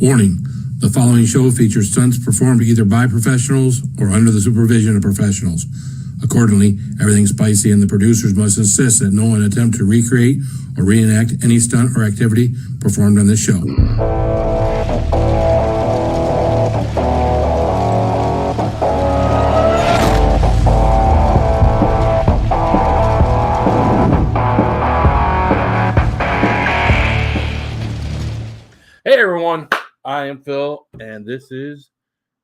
Warning, the following show features stunts performed either by professionals or under the supervision of professionals. Accordingly, everything spicy and the producers must insist that no one attempt to recreate or reenact any stunt or activity performed on this show. Hey everyone, I am Phil, and this is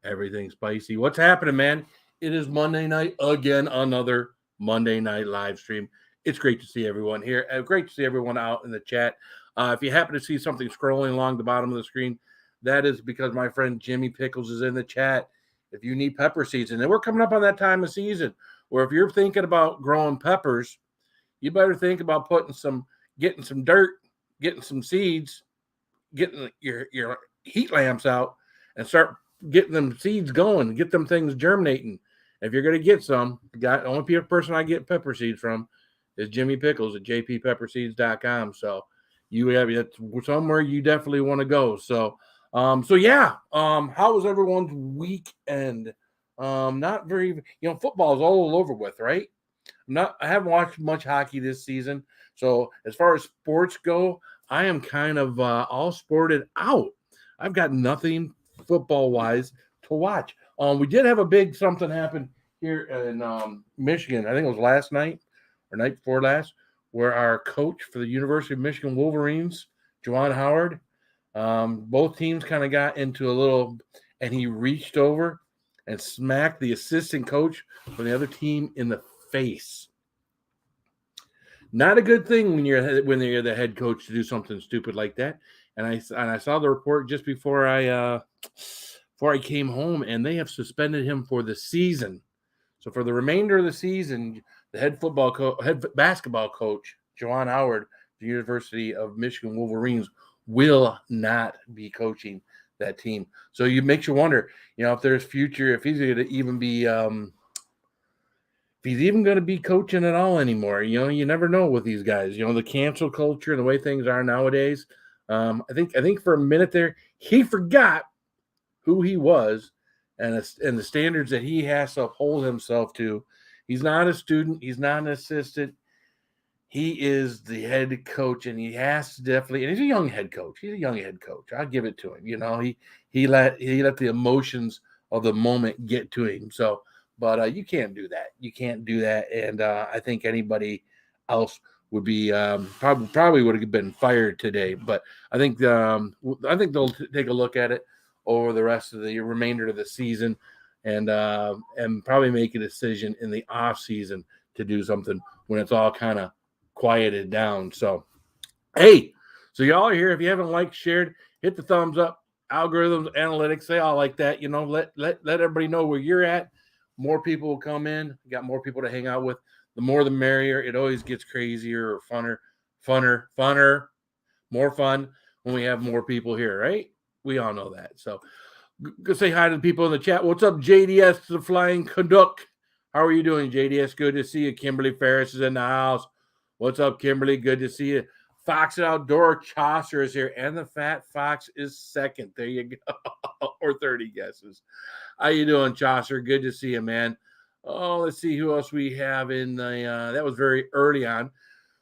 Everything Spicy. What's happening, man? It is Monday night again, another Monday night live stream. It's great to see everyone here. Great to see everyone out in the chat. If you happen to see something scrolling along the bottom of the screen, that is because my friend Jimmy Pickles is in the chat. If you need pepper seeds, and we're coming up on that time of season where if you're thinking about growing peppers, you better think about getting some dirt, getting some seeds, getting your heat lamps out and start getting them seeds going, get them things germinating. If you're going to get some, the only person I get pepper seeds from is Jimmy Pickles at jppepperseeds.com. So you have somewhere you definitely want to go. So how was everyone's weekend? Not very, football is all over with, right? I haven't watched much hockey this season. So as far as sports go, I am kind of all sported out. I've got nothing football-wise to watch. We did have a big something happen here in Michigan. I think it was last night or night before last, where our coach for the University of Michigan Wolverines, Juwan Howard, both teams kind of got into a little, and he reached over and smacked the assistant coach for the other team in the face. Not a good thing when you're the head coach to do something stupid like that. And I saw the report just before I came home, and they have suspended him for the season. So for the remainder of the season, the head basketball coach, Juwan Howard, the University of Michigan Wolverines, will not be coaching that team. So it makes you wonder, if there's future, if he's going to even be he's even going to be coaching at all anymore. You never know with these guys, the cancel culture and the way things are nowadays. I think for a minute there, he forgot who he was and the standards that he has to uphold himself to. He's not a student. He's not an assistant. He is the head coach, and he has to definitely, and he's a young head coach. He's a young head coach. I'll give it to him. He let the emotions of the moment get to him. So, but you can't do that. You can't do that. And I think anybody else would be probably would have been fired today. But I think they'll take a look at it over the rest of the remainder of the season, and probably make a decision in the off season to do something when it's all kind of quieted down. So, hey, so y'all are here. If you haven't liked, shared, hit the thumbs up. Algorithms, analytics, they all like that. Let everybody know where you're at. More people will come in. You got more people to hang out with. The more the merrier. It always gets crazier or funner, more fun when we have more people here, right? We all know that. So go say hi to the people in the chat. What's up, JDS, the Flying Canuck? How are you doing, JDS? Good to see you. Kimberly Ferris is in the house. What's up, Kimberly? Good to see you. Fox and Outdoor Chaucer is here, and the Fat Fox is second. There you go. Or 30 guesses. How you doing, Chaucer? Good to see you, man. Oh, let's see who else we have in the that was very early on.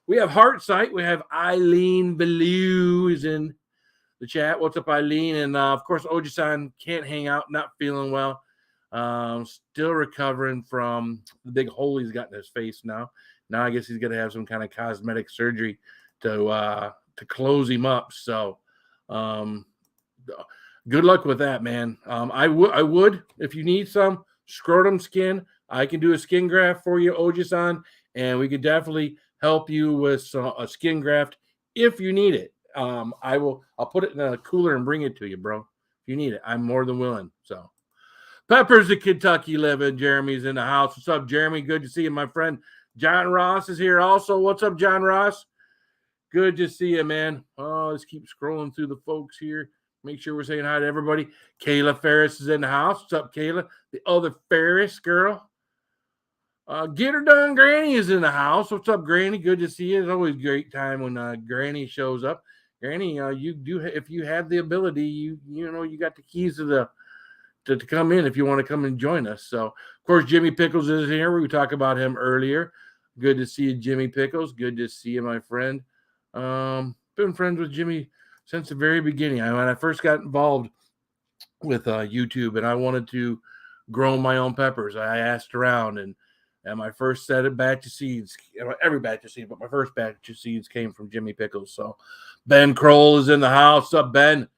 We have Heartsight. We have Eileen Ballou is in the chat. What's up, Eileen? And of course, Oji-san can't hang out, not feeling well. Still recovering from the big hole he's got in his face now. Now I guess he's gonna have some kind of cosmetic surgery to close him up. So good luck with that, man. I would, if you need some scrotum skin, I can do a skin graft for you, Oji-san, and we could definitely help you with a skin graft if you need it. I'll put it in a cooler and bring it to you, bro. If you need it, I'm more than willing. So Pepper's a Kentucky living. Jeremy's in the house. What's up, Jeremy? Good to see you, my friend. John Ross is here also. What's up, John Ross? Good to see you, man. Oh, let's keep scrolling through the folks here. Make sure we're saying hi to everybody. Kayla Ferris is in the house. What's up, Kayla? The other Ferris girl. Get her done. Granny is in the house. What's up, Granny? Good to see you. It's always a great time when Granny shows up. Granny, you do if you have the ability, you got the keys to come in if you want to come and join us. So, of course, Jimmy Pickles is here. We talked about him earlier. Good to see you, Jimmy Pickles. Good to see you, my friend. Been friends with Jimmy since the very beginning. When I first got involved with YouTube and I wanted to grow my own peppers, I asked around and my first set of batch of seeds, every batch of seeds, but my first batch of seeds came from Jimmy Pickles. So Ben Kroll is in the house. What's up, Ben?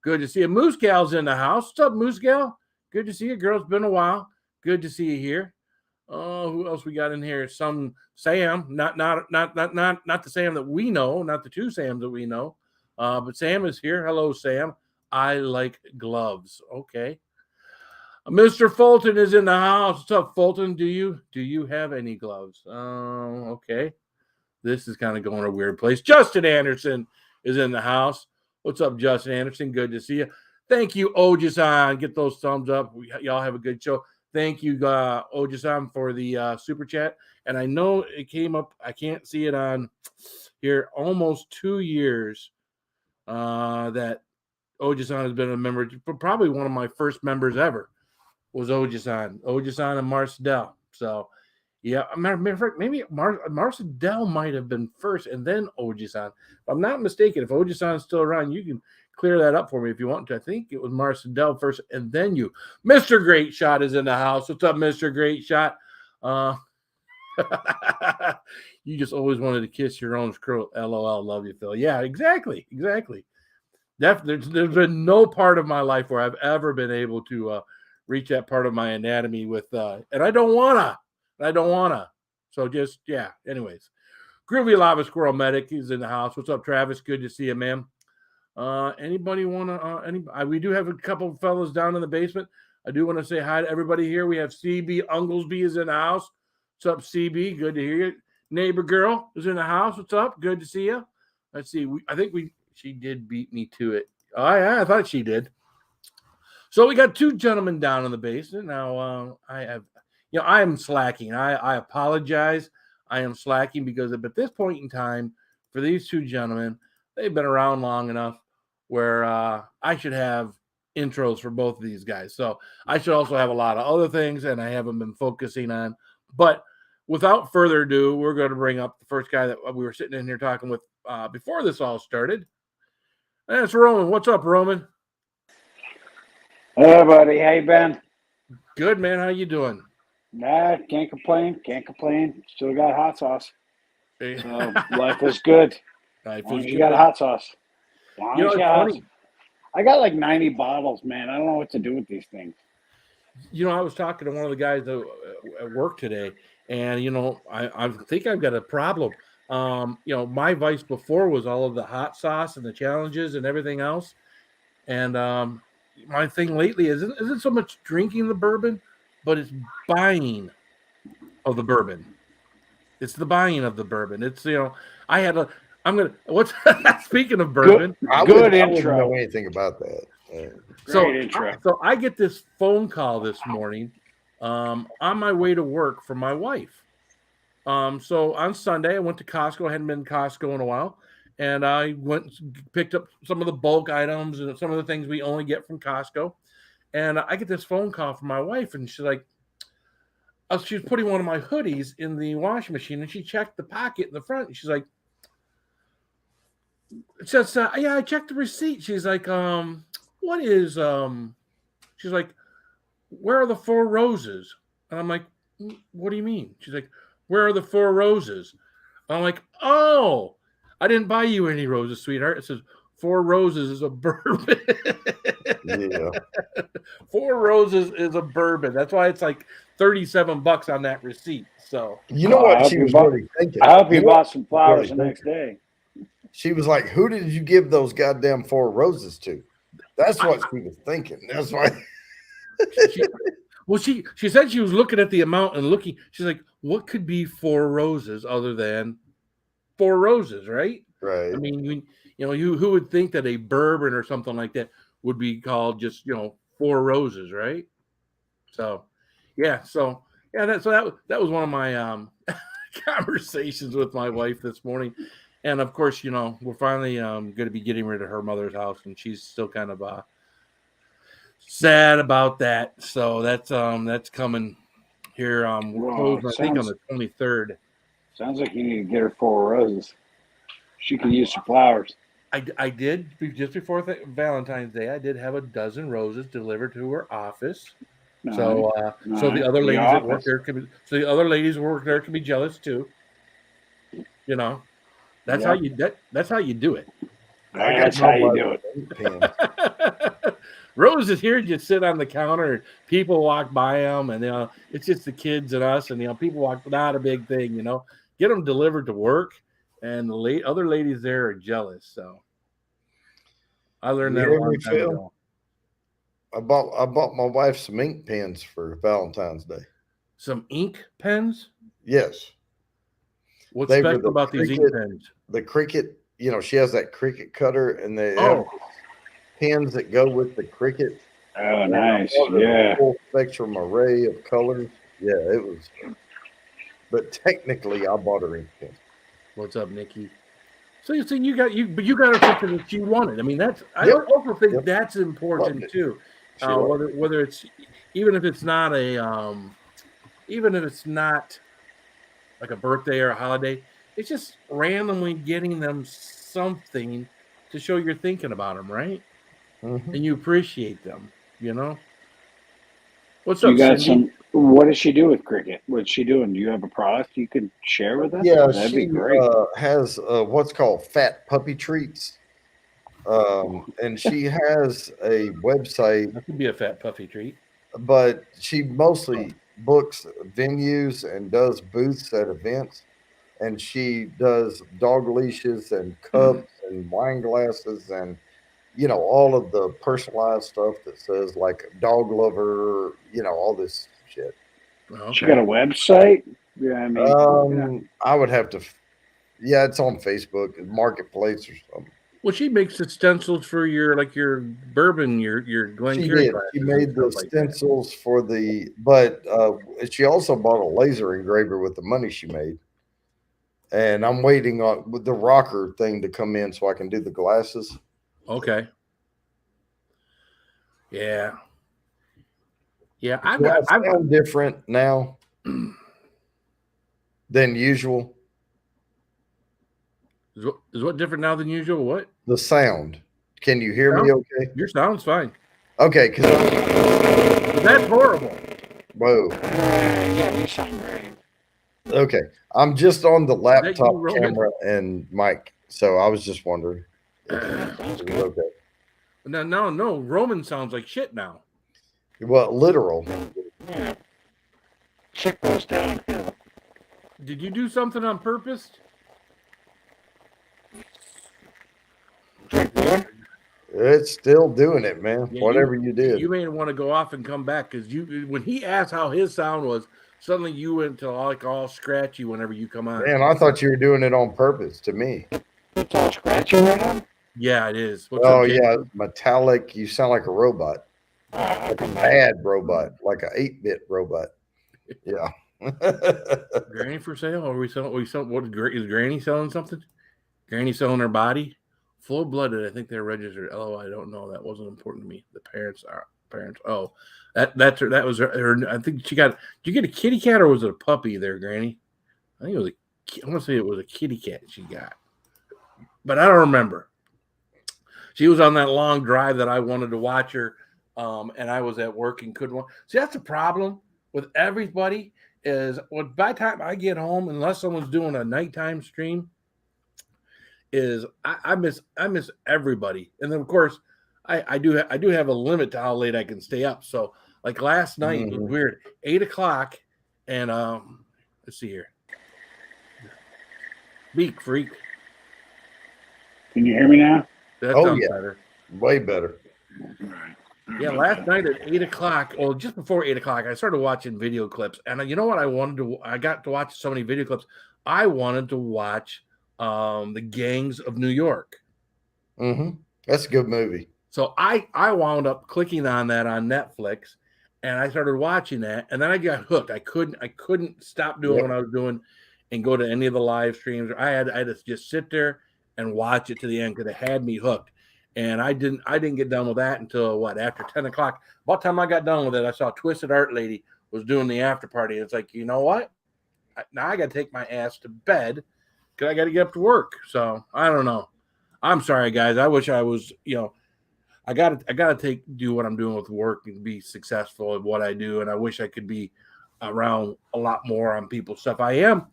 Good to see you. Moose Gal's in the house. What's up, Moose Gal? Good to see you, girl. It's been a while. Good to see you here. Oh, who else we got in here? Some Sam, not the Sam that we know, not the two Sams that we know. But Sam is here. Hello, Sam. I like gloves. Okay. Mr. Fulton is in the house. What's up, Fulton? Do you have any gloves? Okay. This is kind of going a weird place. Justin Anderson is in the house. What's up, Justin Anderson? Good to see you. Thank you, Ojisan. Get those thumbs up. Y'all have a good show. Thank you, Ojisan, for the super chat. And I know it came up. I can't see it on here. Almost 2 years that Ojisan has been a member. Probably one of my first members ever was Ojisan and Marcel. So, yeah, matter of fact, maybe Marcel might have been first and then Ojisan. If I'm not mistaken, if Ojisan is still around, you can clear that up for me if you want to. I think it was Marcel first and then you. Mr. Great Shot is in the house. What's up, Mr. Great Shot? You just always wanted to kiss your own scroll. LOL. Love you, Phil. Yeah, exactly. There's been no part of my life where I've ever been able to reach that part of my anatomy with, and I don't wanna. So just, yeah. Anyways, Groovy Lava Squirrel Medic is in the house. What's up, Travis? Good to see you, man. Anybody want to, we do have a couple of fellas down in the basement. I do want to say hi to everybody here. We have CB Unglesby is in the house. What's up, CB? Good to hear you. Neighbor girl is in the house. What's up? Good to see you. Let's see. She did beat me to it. Oh, yeah, I thought she did. So we got two gentlemen down in the basement. Now, I am slacking. I apologize. I am slacking because at this point in time, for these two gentlemen, they've been around long enough where I should have intros for both of these guys. So I should also have a lot of other things, and I haven't been focusing on. But without further ado, we're going to bring up the first guy that we were sitting in here talking with before this all started. And it's Roman. What's up, Roman? Hey, buddy. How you been? Good, man. How you doing? Nah, can't complain. Still got hot sauce. So life is good. You got hot sauce. Funny. I got like 90 bottles, man. I don't know what to do with these things. I was talking to one of the guys at work today, and I think I've got a problem. My vice before was all of the hot sauce and the challenges and everything else. And my thing lately isn't so much drinking the bourbon, but it's buying of the bourbon. It's the buying of the bourbon. It's speaking of bourbon, I wouldn't know anything about that. So I get this phone call this morning on my way to work from my wife. So on Sunday, I went to Costco. I hadn't been to Costco in a while. And I went and picked up some of the bulk items and some of the things we only get from Costco. And I get this phone call from my wife, and she's like, she was putting one of my hoodies in the washing machine, and she checked the pocket in the front. And she's like, it says, yeah, I checked the receipt. She's like, what is, she's like, where are the 4 roses? And I'm like, what do you mean? She's like, where are the 4 roses? I'm like, oh, I didn't buy you any roses, sweetheart. It says 4 roses is a bourbon. Yeah. 4 roses is a bourbon. That's why it's like $37 on that receipt. So you know what she was really thinking? I hope you bought some flowers the next day. She was like, who did you give those goddamn 4 roses to? That's what she was thinking. That's why. She said she was looking at the amount and looking. She's like, what could be 4 roses other than 4 roses, right? Right. I mean, who would think that a bourbon or something like that would be called just 4 roses, right? So, yeah. That was one of my conversations with my wife this morning, And of course, we're finally going to be getting rid of her mother's house, and she's still kind of sad about that. So that's coming here. We're Well, closing, I think, on the 23rd. Sounds like you need to get her 4 roses. She could use some flowers. I did just before Valentine's Day. I did have a dozen roses delivered to her office. Nice. So so the other ladies that work there can be jealous too. That's how you do it. That's how you do it. Roses here just sit on the counter. People walk by them, and it's just the kids and us, and people walk. Not a big thing, Get them delivered to work, and the other ladies there are jealous. So I learned that a long time ago. I bought my wife some ink pens for Valentine's Day. Some ink pens? Yes. What's special about these ink pens? The Cricut, she has that Cricut cutter, and they have pens that go with the Cricut. Oh, nice. Yeah. Full spectrum array of colors. Yeah, it was. But technically, I bought her ink pen. What's up, Nikki? So you see, you got her something that she wanted. I mean, I also think that's important too. Whether it's even if it's not like a birthday or a holiday, it's just randomly getting them something to show you're thinking about them, right? Mm-hmm. And you appreciate them. What's up, you got Cindy? What does she do with Cricut? What's she doing? Do you have a product you could share with us? Yeah, that'd be great. Has what's called Fat Puppy Treats. And she has a website. That could be a fat puppy treat. But she mostly books venues and does booths at events. And she does dog leashes and cups and wine glasses and, all of the personalized stuff that says like dog lover, all this shit. Okay. She got a website? Yeah, I would have to. Yeah, it's on Facebook, Marketplace or something. Well, she makes the stencils for your bourbon, your Glen Carey. She made the stencils for but she also bought a laser engraver with the money she made. And I'm waiting on the rocker thing to come in so I can do the glasses. Okay. Yeah. Yeah, I sound different now than usual. Is what different now than usual? What? The sound. Can you hear me okay? Your sound's fine. Okay, because that's horrible. Whoa. Yeah, you sound great. Okay. I'm just on the laptop camera and mic, so I was just wondering. Okay. No. Roman sounds like shit now. Well, literal. Yeah. Shit goes downhill. Did you do something on purpose? It's still doing it, man. Yeah, whatever you did. You may want to go off and come back because when he asked how his sound was, suddenly you went to all scratchy whenever you come on. Man, I thought you were doing it on purpose to me. It's all scratchy right now? Yeah, it is. What's up, yeah, metallic. You sound like a robot. Like a bad robot, like an 8-bit robot. Yeah. Granny for sale? Or we selling? What is Granny selling something? Granny selling her body? Full-blooded. I think they're registered. Oh, I don't know. That wasn't important to me. The parents are parents. Oh, that was her. I think she got. Did you get a kitty cat or was it a puppy there, Granny? I think it was I want to say it was a kitty cat she got, but I don't remember. She was on that long drive that I wanted to watch her. And I was at work and couldn't watch. See, that's the problem with everybody is by the time I get home, unless someone's doing a nighttime stream, is I miss everybody. And then of course I do have a limit to how late I can stay up. So like last night it was weird, 8:00, and let's see here. Beak freak. Can you hear me now? That sounds better. Way better. Yeah, last night at 8:00, well, just before 8:00, I started watching video clips, and you know what I got to watch so many video clips. I wanted to watch the Gangs of New York. Mm-hmm. That's a good movie. So I wound up clicking on that on Netflix, and I started watching that, and then I got hooked. I couldn't stop doing what I was doing, and go to any of the live streams. I had to just sit there and watch it to the end because it had me hooked. And I didn't get done with that until after 10 o'clock. About the time I got done with it, I saw Twisted Art Lady was doing the after party. It's like, you know what? Now I got to take my ass to bed because I got to get up to work. So I don't know. I'm sorry, guys. I wish I was, I gotta do what I'm doing with work and be successful at what I do. And I wish I could be around a lot more on people's stuff. I am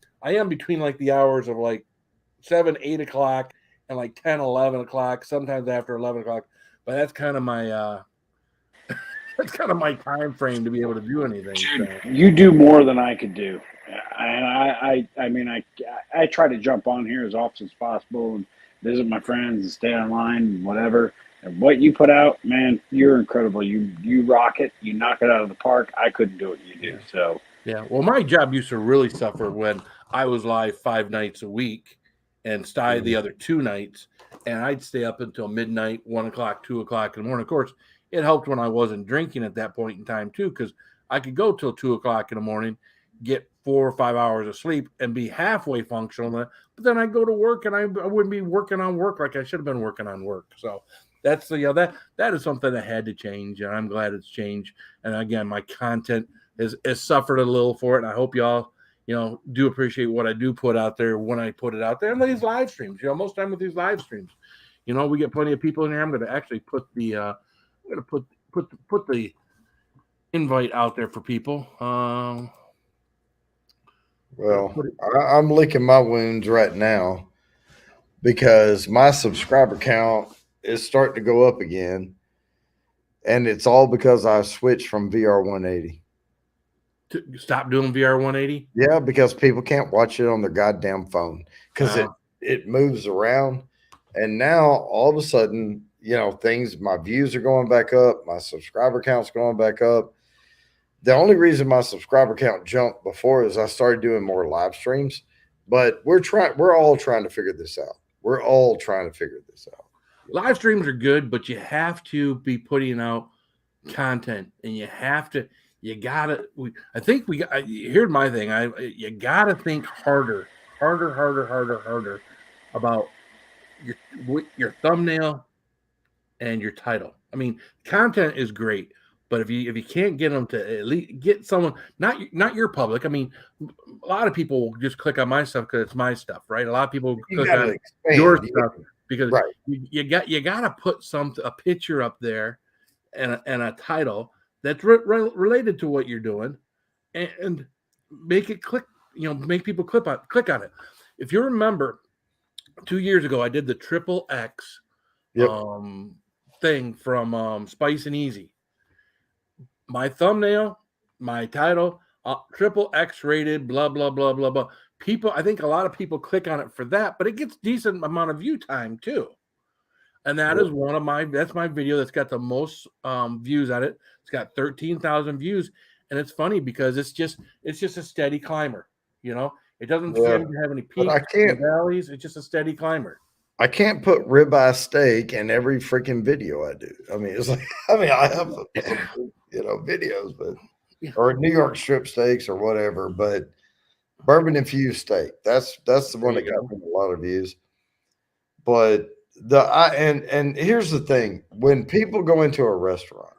between like the hours of like 7, 8 o'clock and like 10, 11 o'clock, sometimes after 11 o'clock. But that's kind of my that's kind of my time frame to be able to do anything. Dude, So. you do more than I could do. And I try to jump on here as often as possible and visit my friends and stay online and whatever. And what you put out, man, you're incredible. You rock it. You knock it out of the park. I couldn't do what you do. So yeah, well, my job used to really suffer when I was live 5 nights a week and Sty the other 2 nights, and I'd stay up until midnight, 1 o'clock, 2 o'clock in the morning. Of course, it helped when I wasn't drinking at that point in time too, because I could go till 2 o'clock in the morning, get 4 or 5 hours of sleep, and be halfway functional. But then I'd go to work, and I wouldn't be working on work like I should have been working on work. So that's that is something that had to change, and I'm glad it's changed. And again, my content has suffered a little for it, and I hope y'all do appreciate what I do put out there when I put it out there. And these live streams, most of the time with these live streams, we get plenty of people in here. I'm going to actually put the put the invite out there for people. Well, I'm licking my wounds right now because my subscriber count is starting to go up again, and it's all because I switched from VR 180. To stop doing VR 180? Yeah, because people can't watch it on their goddamn phone because it moves around, and now all of a sudden, my views are going back up, my subscriber count's going back up. The only reason my subscriber count jumped before is I started doing more live streams, but we're all trying to figure this out. We're all trying to figure this out. Live streams are good, but you have to be putting out content, and here's my thing. You gotta think harder about your thumbnail and your title. I mean, content is great, but if you can't get them to at least get someone, not your public. I mean, a lot of people will just click on my stuff because it's my stuff, right? A lot of people click on your stuff because you got to put a picture up there and a title that's related to what you're doing, and make it click. Make people click on it. If you remember, 2 years ago, I did the Triple X thing from Spice and Easy. My thumbnail, my title, Triple X rated, blah blah blah blah blah. I think a lot of people click on it for that, but it gets decent amount of view time too. And that is that's my video that's got the most views on it. It's got 13,000 views, and it's funny because it's just a steady climber. It doesn't seem to have any peaks and valleys. It's just a steady climber. I can't put ribeye steak in every freaking video I do. I mean, it's like I have videos, but or New York strip steaks or whatever, but bourbon infused steak. That's the one that got a lot of views. But and here's the thing: when people go into a restaurant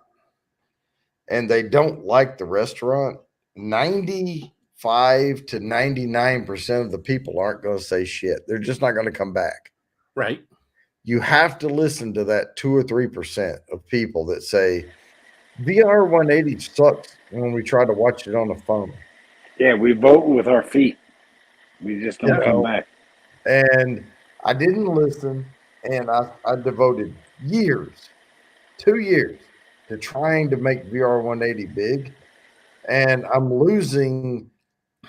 and they don't like the restaurant, 95 to 99% of the people aren't going to say shit. They're just not going to come back. Right. You have to listen to that 2 or 3% of people that say VR 180 sucks when we try to watch it on the phone. Yeah, we vote with our feet. We just don't come back. And I didn't listen, and I devoted 2 years, to trying to make VR 180 big, and I'm losing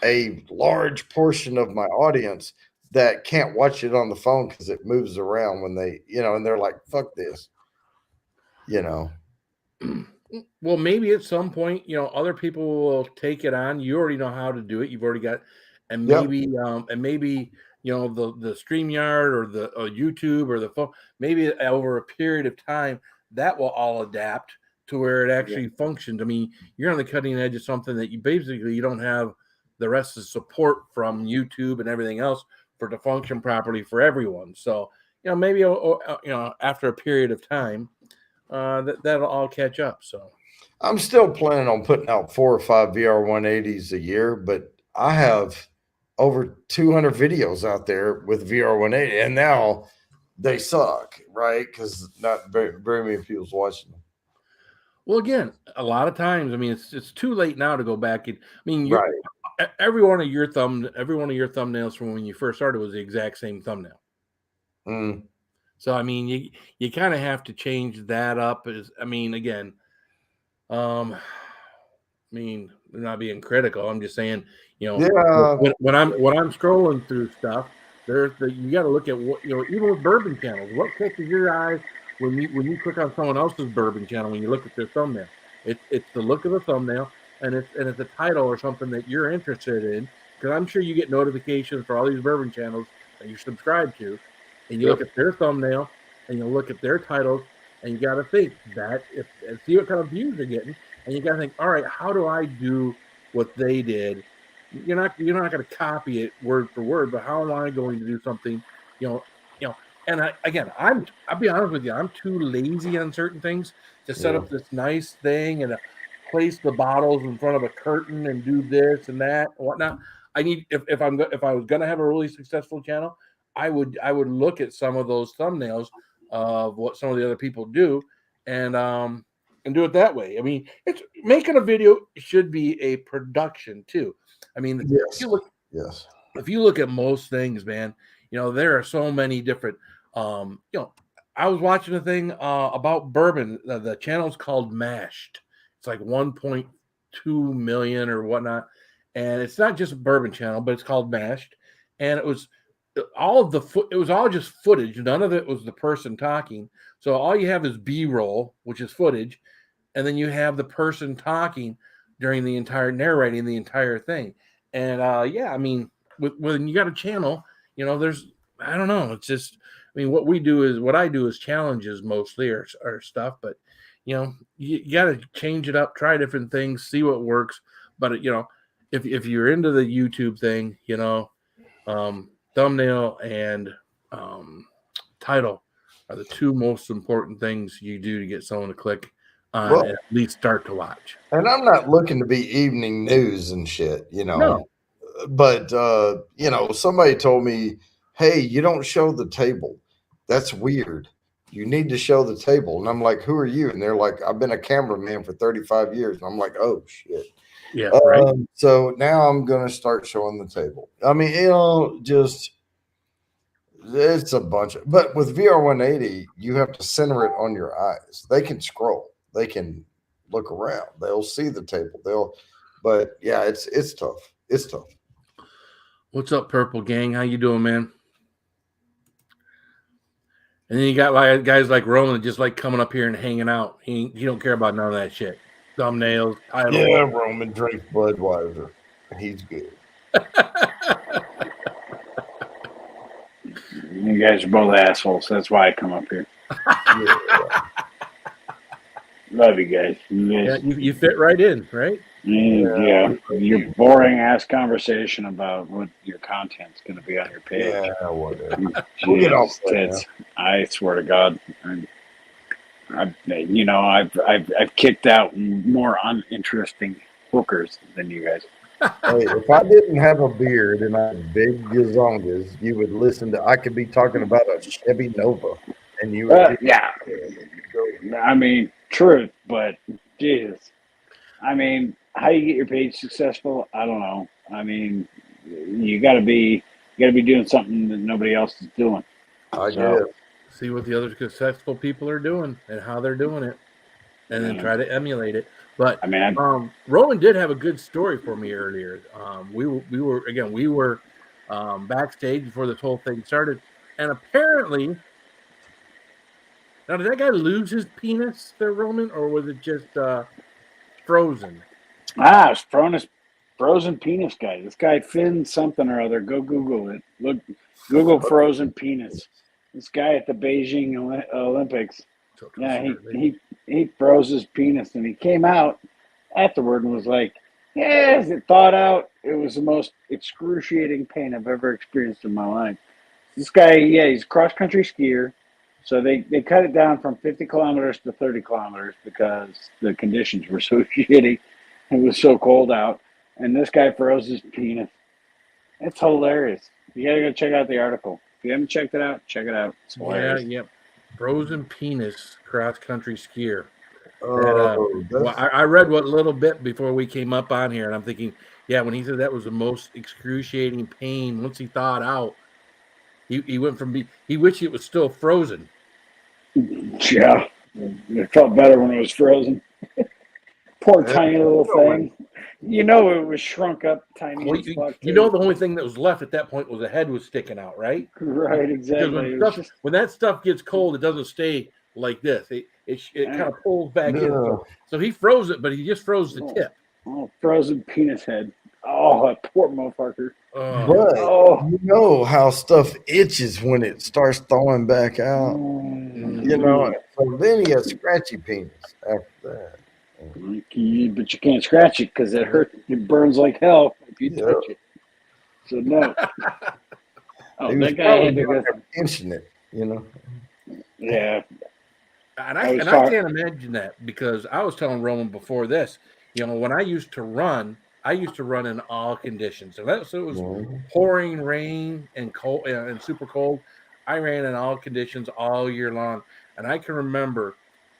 a large portion of my audience that can't watch it on the phone because it moves around when they, and they're like, fuck this, Well, maybe at some point, other people will take it on. You already know how to do it. You've already got, and maybe, the StreamYard or the YouTube or the phone, maybe over a period of time that will all adapt to where it actually functions. I mean, you're on the cutting edge of something that you don't have the rest is support from YouTube and everything else for it to function properly for everyone. So, maybe after a period of time, that'll all catch up. So I'm still planning on putting out 4 or 5 VR 180s a year, but I have over 200 videos out there with VR 180, and now they suck, right? Because not very many people's watching them. well, again, a lot of times, I mean, it's too late now to go back. I mean, Right. every one of your thumbnails from when you first started was the exact same thumbnail. Mm. So I mean, you kind of have to change that up. Again, I mean, not being critical. I'm just saying, Yeah. when I'm scrolling through stuff, you got to look at what, even with bourbon channels, what catches your eye when you click on someone else's bourbon channel when you look at their thumbnail. It's the look of the thumbnail, and it's a title or something that you're interested in. Because I'm sure you get notifications for all these bourbon channels that you subscribe to, and you look at their thumbnail and you look at their titles, and you got to think that and see what kind of views they're getting, and you got to think, all right, how do I do what they did? You're not going to copy it word for word, but how am I going to do something? And I'll be honest with you, I'm too lazy on certain things to set up this nice thing and place the bottles in front of a curtain and do this and that and whatnot. I need if I was going to have a really successful channel, I would look at some of those thumbnails of what some of the other people do and do it that way. I mean, it's making a video should be a production too. I mean, Yes. If you look at most things, man, there are so many different. I was watching a thing about bourbon. The channel's called Mashed. It's like 1.2 million or whatnot, and it's not just a bourbon channel, but it's called Mashed. And it was all just footage. None of it was the person talking. So all you have is B-roll, which is footage, and then you have the person talking during the entire narrating the entire thing. And I mean, when you got a channel, there's I don't know. It's just what I do is challenges mostly or stuff, but you got to change it up, try different things, see what works. But if you're into the YouTube thing, thumbnail and title are the two most important things you do to get someone to click on and at least start to watch. And I'm not looking to be evening news and shit, No. But somebody told me, hey, you don't show the table. That's weird. You need to show the table. And I'm like, who are you? And they're like, I've been a cameraman for 35 years. And I'm like, oh shit. Yeah. Right. So now I'm going to start showing the table. I mean, just it's a bunch but with VR 180, you have to center it on your eyes. They can scroll. They can look around. They'll see the table. But yeah, it's tough. It's tough. What's up, Purple Gang? How you doing, man? And then you got like guys like Roman just like coming up here and hanging out. He don't care about none of that shit. Thumbnails, titles. Yeah, Roman drinks Budweiser. He's good. You guys are both assholes. That's why I come up here. Love you guys. You fit right in, right? Yeah. Your boring ass conversation about what your content's going to be on your page. Yeah, whatever. We'll get off that. I swear to God, I've kicked out more uninteresting hookers than you guys. Hey, if I didn't have a beard and I had big gazongas, you would listen to. I could be talking about a Chevy Nova, and you would. Yeah. I mean, truth, but Jesus. I mean, how you get your page successful? I don't know. I mean, you got to be doing something that nobody else is doing. I guess. See what the other successful people are doing and how they're doing it, and then try to emulate it. But I mean, Rowan did have a good story for me earlier. We were backstage before this whole thing started, and apparently, now did that guy lose his penis there, Roman, or was it just frozen? It's frozen penis guy. This guy Finn something or other. Go Google it. Look, Google frozen penis. This guy at the Beijing Olympics. Yeah, he froze his penis, and he came out afterward and was like, Yes, it thawed out. It was the most excruciating pain I've ever experienced in my life. This guy, yeah, he's a cross country skier. So they cut it down from 50 kilometers to 30 kilometers because the conditions were so shitty. It was so cold out. And this guy froze his penis. It's hilarious. You gotta go check out the article. If you haven't checked it out, check it out. It's Yeah, hilarious. yep. Frozen penis cross country skier. Oh, Well, I read what little bit before we came up on here, and I'm thinking, yeah, when he said that was the most excruciating pain, once he thawed out, he went from he wished it was still frozen. Yeah. It felt better when it was frozen. Poor tiny little thing. You know it was shrunk up tiny Well, as fuck. you know the only thing that was left at that point was the head was sticking out, right? Right, exactly. Because when that stuff gets cold, it doesn't stay like this. It kind of pulls back in. So he froze it, but he just froze the tip. Oh, frozen penis head. Oh, that poor motherfucker. But you know how stuff itches when it starts thawing back out. You know, so then he has scratchy penis after that. But you can't scratch it because it hurts. It burns like hell if you touch it. So no. That guy had to go pinching it, you know. Yeah. And I can't imagine that because I was telling Roman before this, you know, when I used to run in all conditions. So it was pouring rain and cold and super cold. I ran in all conditions all year long. And I can remember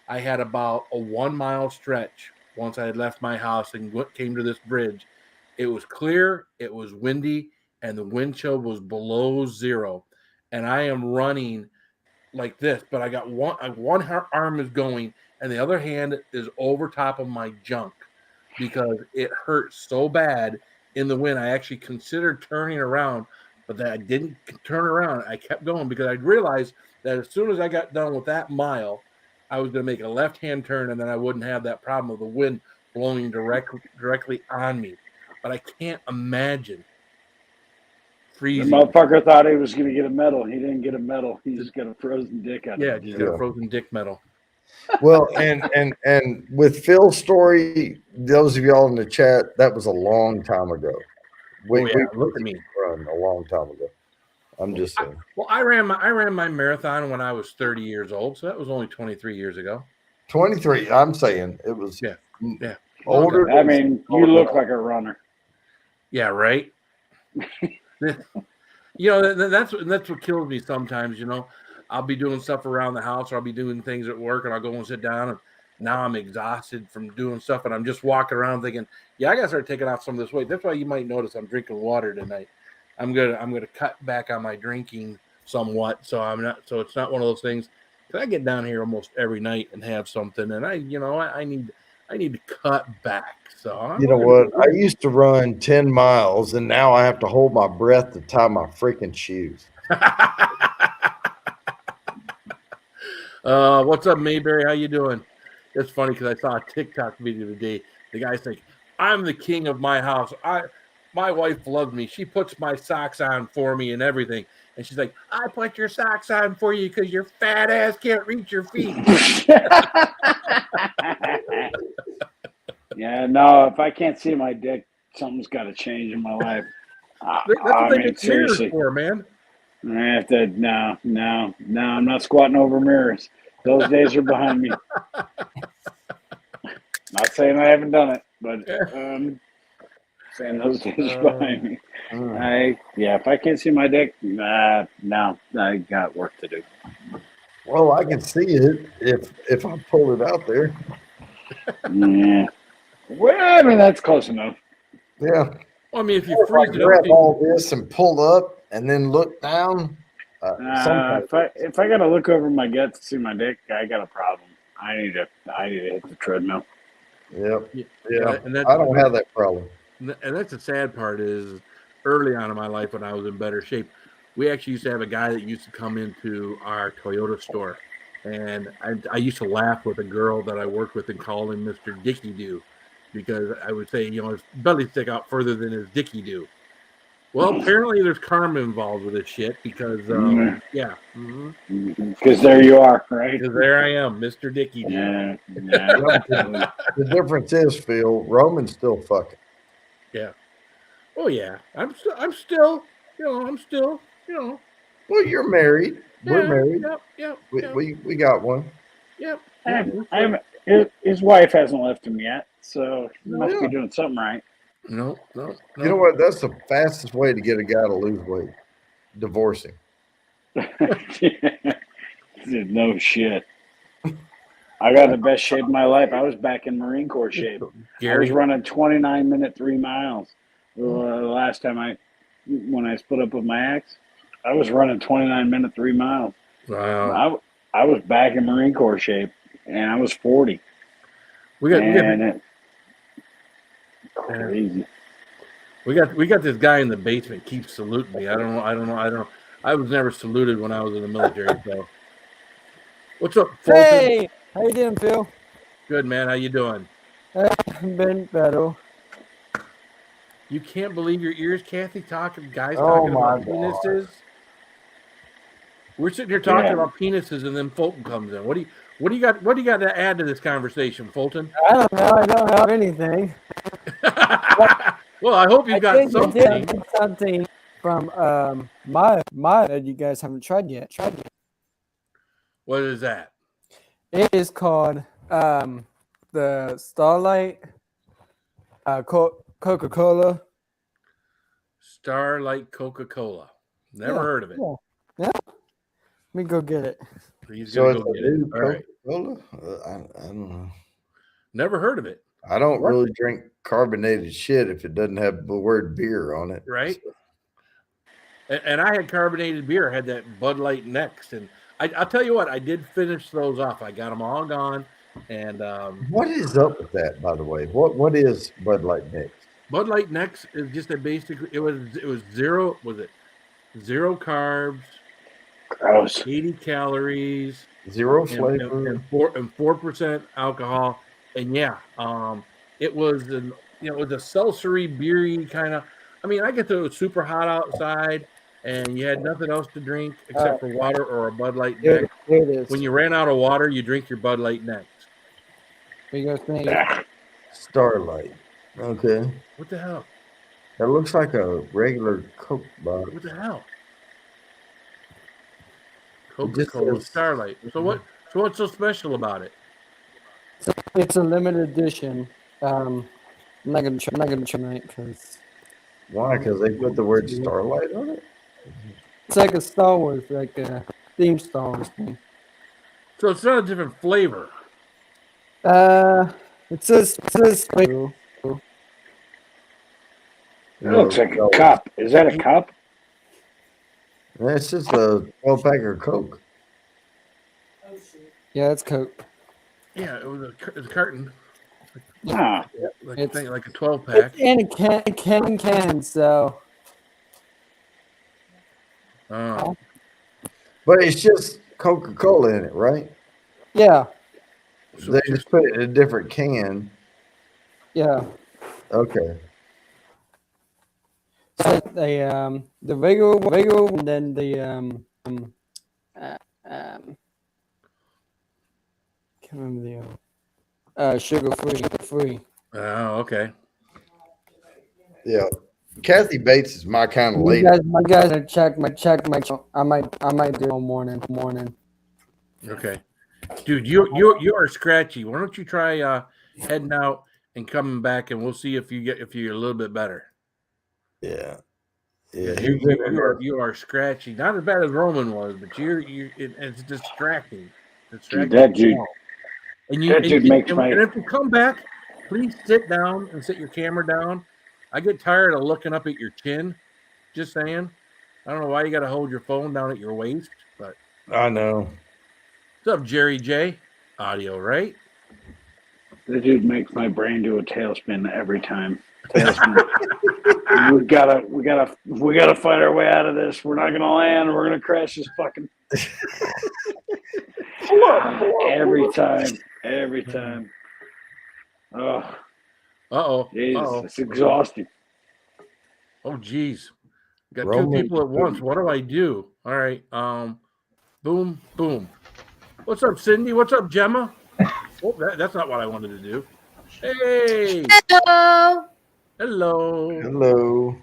I had about a 1 mile stretch once I had left my house and came to this bridge. It was clear, it was windy, and the wind chill was below zero. And I am running like this, but I got one arm is going and the other hand is over top of my junk because it hurt so bad in the wind. I actually considered turning around, but that I didn't turn around. I kept going because I realized that as soon as I got done with that mile, I was going to make a left-hand turn and then I wouldn't have that problem of the wind blowing directly on me. But I can't imagine freezing. The motherfucker thought he was going to get a medal. He didn't get a medal. He just got a frozen dick out of it. Yeah, just got a frozen dick medal. Well, and with Phil's story, those of y'all in the chat, that was a long time ago. We look at me, run a long time ago. I'm just saying. I ran my marathon when I was 30 years old, so that was only 23 years ago. 23. I'm saying it was. Yeah. Older. I mean, you look like a runner. Yeah. Right. You know, that's what kills me sometimes. You know, I'll be doing stuff around the house, or I'll be doing things at work, and I'll go and sit down, and now I'm exhausted from doing stuff, and I'm just walking around thinking, yeah, I gotta start taking off some of this weight. That's why you might notice I'm drinking water tonight. I'm gonna cut back on my drinking somewhat, so it's not one of those things. Cause I get down here almost every night and have something, and I need to cut back. So you know what? I used to run 10 miles, and now I have to hold my breath to tie my freaking shoes. What's up, Mayberry? How you doing? It's funny because I saw a TikTok video today. The guy's like, "I'm the king of my house. My wife loves me. She puts my socks on for me and everything." And she's like, "I put your socks on for you because your fat ass can't reach your feet." Yeah, no, if I can't see my dick, something's got to change in my life. That's what they get mirrors for, man. I have to, no, I'm not squatting over mirrors. Those days are behind me. Not saying I haven't done it, but saying those days are behind me. If I can't see my dick, no, I got work to do. Well, I can see it if I pull it out there. Yeah. Well, I mean, that's close enough. Yeah. Well, I mean, if you freeze it grab all this and pull up and then look down. If I gotta look over my gut to see my dick, I got a problem. I need to hit the treadmill. Yep. Yeah. And I don't have that problem. And that's the sad part is early on in my life when I was in better shape, we actually used to have a guy that used to come into our Toyota store. And I used to laugh with a girl that I worked with and call him Mr. Dicky Doo because I would say, his belly stick out further than his Dicky Doo. Well, apparently there's karma involved with this shit because, Because there you are, right? Because there I am, Mr. Dicky Doo. Yeah. The difference is, Phil, Roman's still fucking. Yeah. Oh yeah. I'm still. Well, you're married. We're Yeah. married. Yep. We got one. Yep. I haven't, his wife hasn't left him yet, so he Oh, must be yeah. doing something right. No. You know what? That's the fastest way to get a guy to lose weight. Divorcing. Dude, no shit. I got in the best shape of my life. I was back in Marine Corps shape. I was Gary. running 29-minute 3 miles. The last time when I split up with my ex, I was running 29-minute 3 miles. Wow. I was back in Marine Corps shape, and I was 40. We got Crazy. we got this guy in the basement keeps saluting me. I don't know. I was never saluted when I was in the military. So, what's up, Fulton? Hey, how you doing, Phil? Good man. How you doing? Been better. You can't believe your ears, Kathy. Guys Oh, talking my about God. penises. We're sitting here talking Yeah. about penises, and then Fulton comes in. What do you got? What do you got to add to this conversation, Fulton? I don't know. I don't have anything. Well, I hope you got I something. did something from my that you guys haven't tried yet. What is that? It is called the Starlight Coca-Cola. Starlight Coca-Cola. Never heard of it. Yeah. Let me go get it. He's So gonna it's go a get it. new All right. Coca-Cola? I don't know. Never heard of it. I don't What? really drink carbonated shit if it doesn't have the word beer on it. Right. And I had carbonated beer. I had that Bud Light next, and I'll tell you what, I did finish those off. I got them all gone, and What is up with that, by the way? What is Bud Light next? Bud Light next is just a basically it was zero. Was it zero carbs, Gross. 80 calories, Zero and flavor. and 4% alcohol, and yeah, it was it was a seltzery beery kind of. I mean, I get to it was super hot outside, and you had nothing else to drink except for water or a Bud Light Here next. it is. When you ran out of water, you drink your Bud Light next. What you guys think? Starlight. Okay. What the hell? That looks like a regular Coke bottle. What the hell? It just Coca-Cola says- Starlight. So what's so special about it? It's a limited edition. I'm not gonna try tonight because Why? Because they put the word Starlight on it? it's like a Star Wars, like a theme Star Wars thing. So it's not a different flavor. It says It looks like a cup. Is that a cup? It's just a 12-pack of Coke. yeah, it's Coke. Yeah, it was a carton, Ah, like It's- like a 12-pack. It's in a can. So Oh, But it's just Coca-Cola in it, right? yeah, so They just put it in a different can. yeah. Okay. So the regular, and then the can't remember the sugar free. oh, okay. Yeah. Kathy Bates is my kind of You lady. guys are check my. I might do it all morning. Okay, dude, you are scratchy. Why don't you try heading out and coming back, and we'll see if you're a little bit better. Yeah. Yeah. You are scratchy. Not as bad as Roman was, but it's distracting. dude, that dude. And you That dude makes and my- if you come back, please sit down and sit your camera down. I get tired of looking up at your chin. Just saying. I don't know why you got to hold your phone down at your waist, but I know. what's up, Jerry J? Audio, right? That dude makes my brain do a tailspin every time. Tailspin. we gotta fight our way out of this. We're not gonna land. We're gonna crash this fucking. Every time. Oh, Uh-oh. Jesus, Uh-oh. it's exhausting. Oh, geez. Got Roman- two people at once. What do I do? All right. Boom, boom. What's up, Cindy? What's up, Gemma? Oh, that's not what I wanted to do. Hey. Hello. Hello. Hello.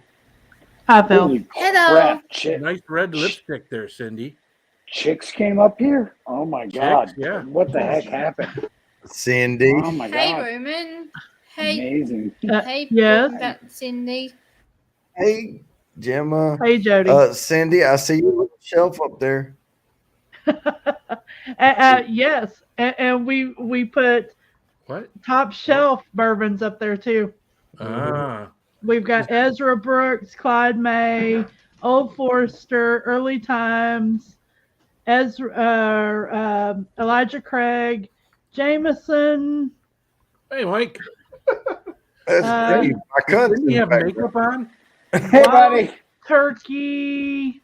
Hi, Phil. Holy Hello. crap! Nice red lipstick there, Cindy. Chicks came up here. Oh my God! Chicks, yeah. What the heck happened? Cindy. Oh my Hey, God! Roman. Hey, Amazing. hey, Yes. welcome back, Cindy. Hey, Gemma. Hey, Jody. Cindy, I see your little shelf up there. Yes, and we put What? top shelf bourbons up there too. Ah. We've got Ezra Brooks, Clyde May, Old Forester, Early Times, Elijah Craig, Jameson. Hey, Mike. That's Dave, my cousin. Didn't you have makeup on? Hey, buddy. Turkey.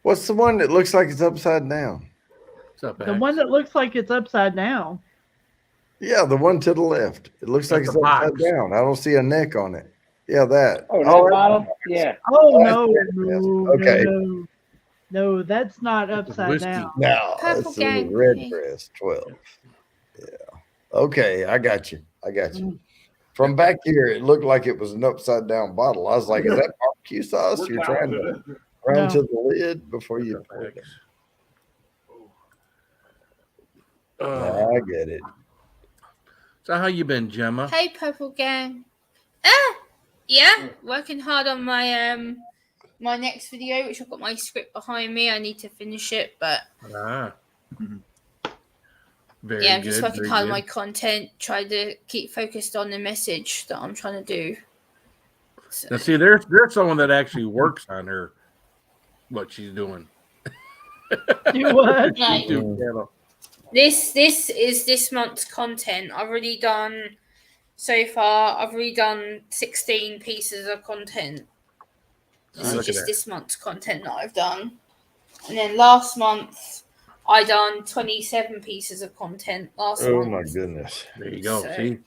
What's the one that looks like it's upside down? What's up, The Axe? one that looks like it's upside down. Yeah, the one to the left. It looks like That's it's a upside box. down. I don't see a neck on it. Yeah, that. Oh, that that's- bottle? Yeah. Oh that's no, it, yes. Okay. no, that's not upside whiskey. down. Now, Purple this is gang. a red dress, 12. Yeah. Okay, I got you. From back here, it looked like it was an upside down bottle. I was like, is that barbecue sauce? You're trying to run No. to the lid before you pour it. Yeah, I get it. So how you been, Gemma? Hey, Purple Gang. Yeah, working hard on my my next video, which I've got my script behind me. I need to finish it, but Ah. Very yeah, I'm good. just working very hard on good. my content, trying to keep focused on the message that I'm trying to do. So, Now, see, there's someone that actually works on her, what she's doing. Do what? like, YouTube channel. this is this month's content. I've already done so far. I've already done 16 pieces of content. This Look is at just that. this month's content that I've done. And then last month, I done 27 pieces of content last Oh month. my goodness. There you go. So- See,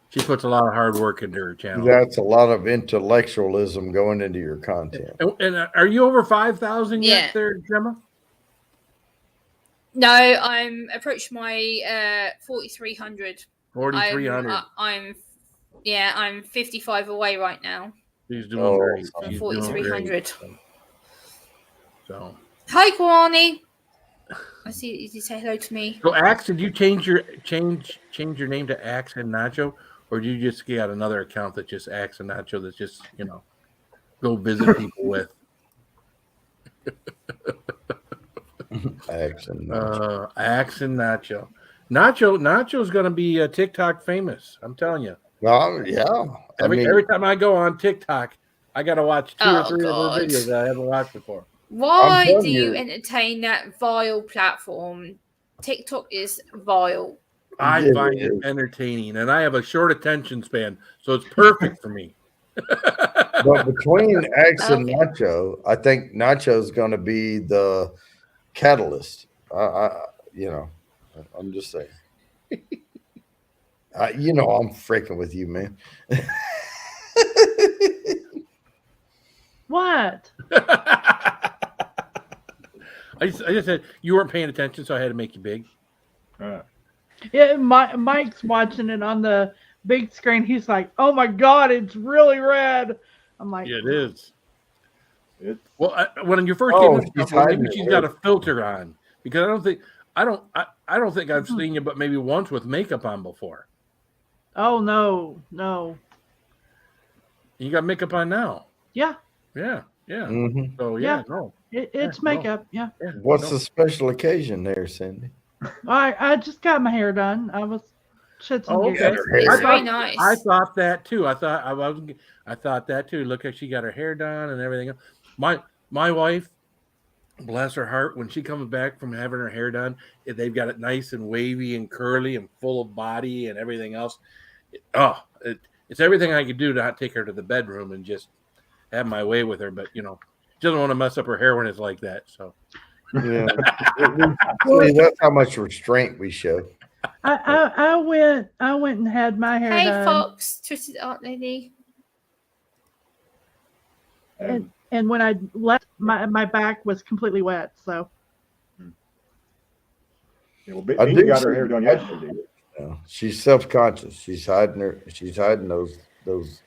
she puts a lot of hard work into her channel. That's a lot of intellectualism going into your content. And are you over 5,000 Yeah. yet, there, Gemma? No, I'm approached my 4,300. 4,300. I'm 55 away right now. She's doing great. from She's doing 4,300. great. So, Hi, Kwani. I see. Did you say hello to me? so Axe, did you change your name to Axe and Nacho, or did you just get another account that's just Axe and Nacho that's just go visit people with? Accent. Axe and Nacho. Nacho's gonna be TikTok famous. I'm telling you. Yeah. Every time I go on TikTok, I gotta watch two or Oh, three of God. her videos that I haven't watched before. Why telling do you you. entertain that vile platform? TikTok is vile. I Yeah, find it it is. entertaining, and I have a short attention span, so it's perfect for me. But between Axe and Okay. Nacho, I think Nacho's going to be the catalyst. I'm just saying. I'm freaking with you, man. What? I just said you weren't paying attention, so I had to make you big. Yeah, Mike's watching it on the big screen. He's like, "Oh my God, it's really red." I'm like, Yeah, it is. Well, when you first Oh, came she's up, maybe hiding she's it. got a filter on because I don't think I've seen you, but maybe once with makeup on before. "Oh no, You got makeup on now. yeah, Yeah. Mhm. So Yeah. no. it's no. makeup, yeah." Yeah, What's no. the special occasion there, Cindy? I just got my hair done. I was shits and Oh, giggles. okay. Her hair. It's I very thought- nice. I thought that too. I thought that too. Look like she got her hair done and everything else. My wife, bless her heart, when she comes back from having her hair done, they've got it nice and wavy and curly and full of body and everything else. It's everything I could do to not take her to the bedroom and just have my way with her. But she doesn't want to mess up her hair when it's like that. So Yeah. See, that's how much restraint we show. I went and had my hair Hey, done, Fox, Twisted Art Lady. and when I left, my back was completely wet. So Yeah, well, I Bingy do got her see- hair done yesterday. She's self-conscious. She's hiding those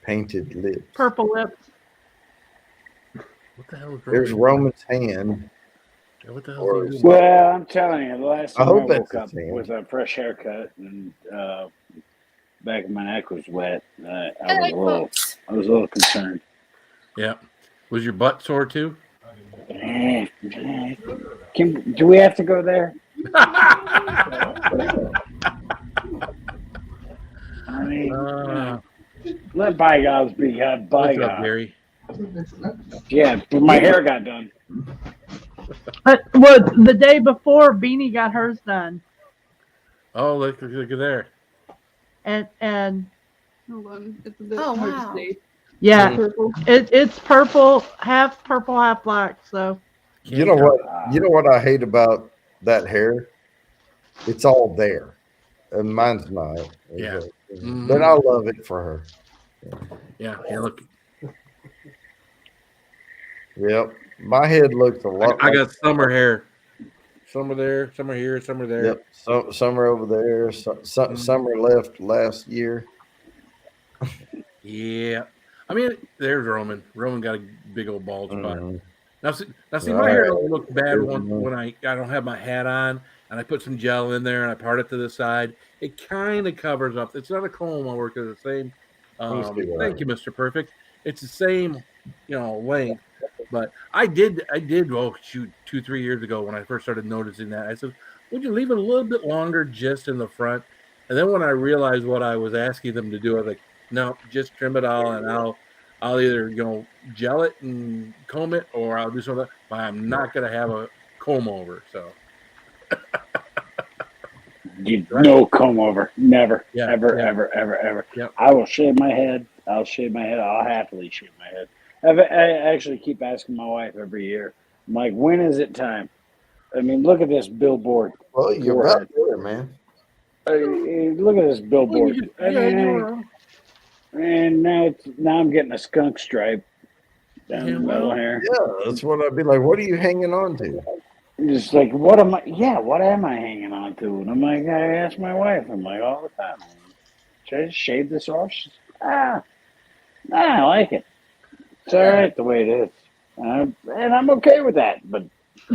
painted lips. Purple lips. What the hell is There's Roman? Roman's hand. What the hell Or- is he doing? Well, I'm telling you, the last I time I, hope that's woke up his hand. with a fresh haircut and back of my neck was wet, I was a little concerned. Yeah. Was your butt sore too? Do we have to go there? I mean, let bygones be What's up, bygones. Gary? Yeah, but my hair got done. Well, the day before, Beanie got hers done, Oh, look at there. and Hold on. It's a bit Oh, hard wow. to see. yeah, Purple. it's purple, half black. So You know what? You know what I hate about that hair? It's all there, and mine's not. Yeah. But I love it for her. Yeah. Yeah. Look, Yep, my head looks a lot. I got summer hair. Some are there, some are here, some are there. Yep, some are over there. Some are left last year. Yeah. I mean, there's Roman. Roman got a big old bald spot. Mhm. Now, see, my Right. hair don't look bad There's one. when I don't have my hat on and I put some gel in there and I part it to the side. It kind of covers up. It's not a comb over because it's the same. Let me see what Thank you, Mr. Perfect. It's the same, length. But I did. Oh shoot, 2-3 years ago when I first started noticing that, I said, "Would you leave it a little bit longer just in the front?" And then when I realized what I was asking them to do, I was like, "No, just trim it all, and I'll either gel it and comb it, or I'll do something. But I'm not gonna have a comb over." So No comb over, never, Yeah, ever, yeah. ever. Yep. I will shave my head. I'll happily shave my head. I actually keep asking my wife every year. I'm like, when is it time? I mean, look at this billboard. Well, you're about there, man. Look at this billboard. And now I'm getting a skunk stripe down the middle here. Yeah, that's what I'd be like. What are you hanging on to? Just like, what am I hanging on to? And I'm like, I ask my wife, I'm like, all the time, should I just shave this off? She's, I like it. It's all right the way it is. And I'm okay with that. But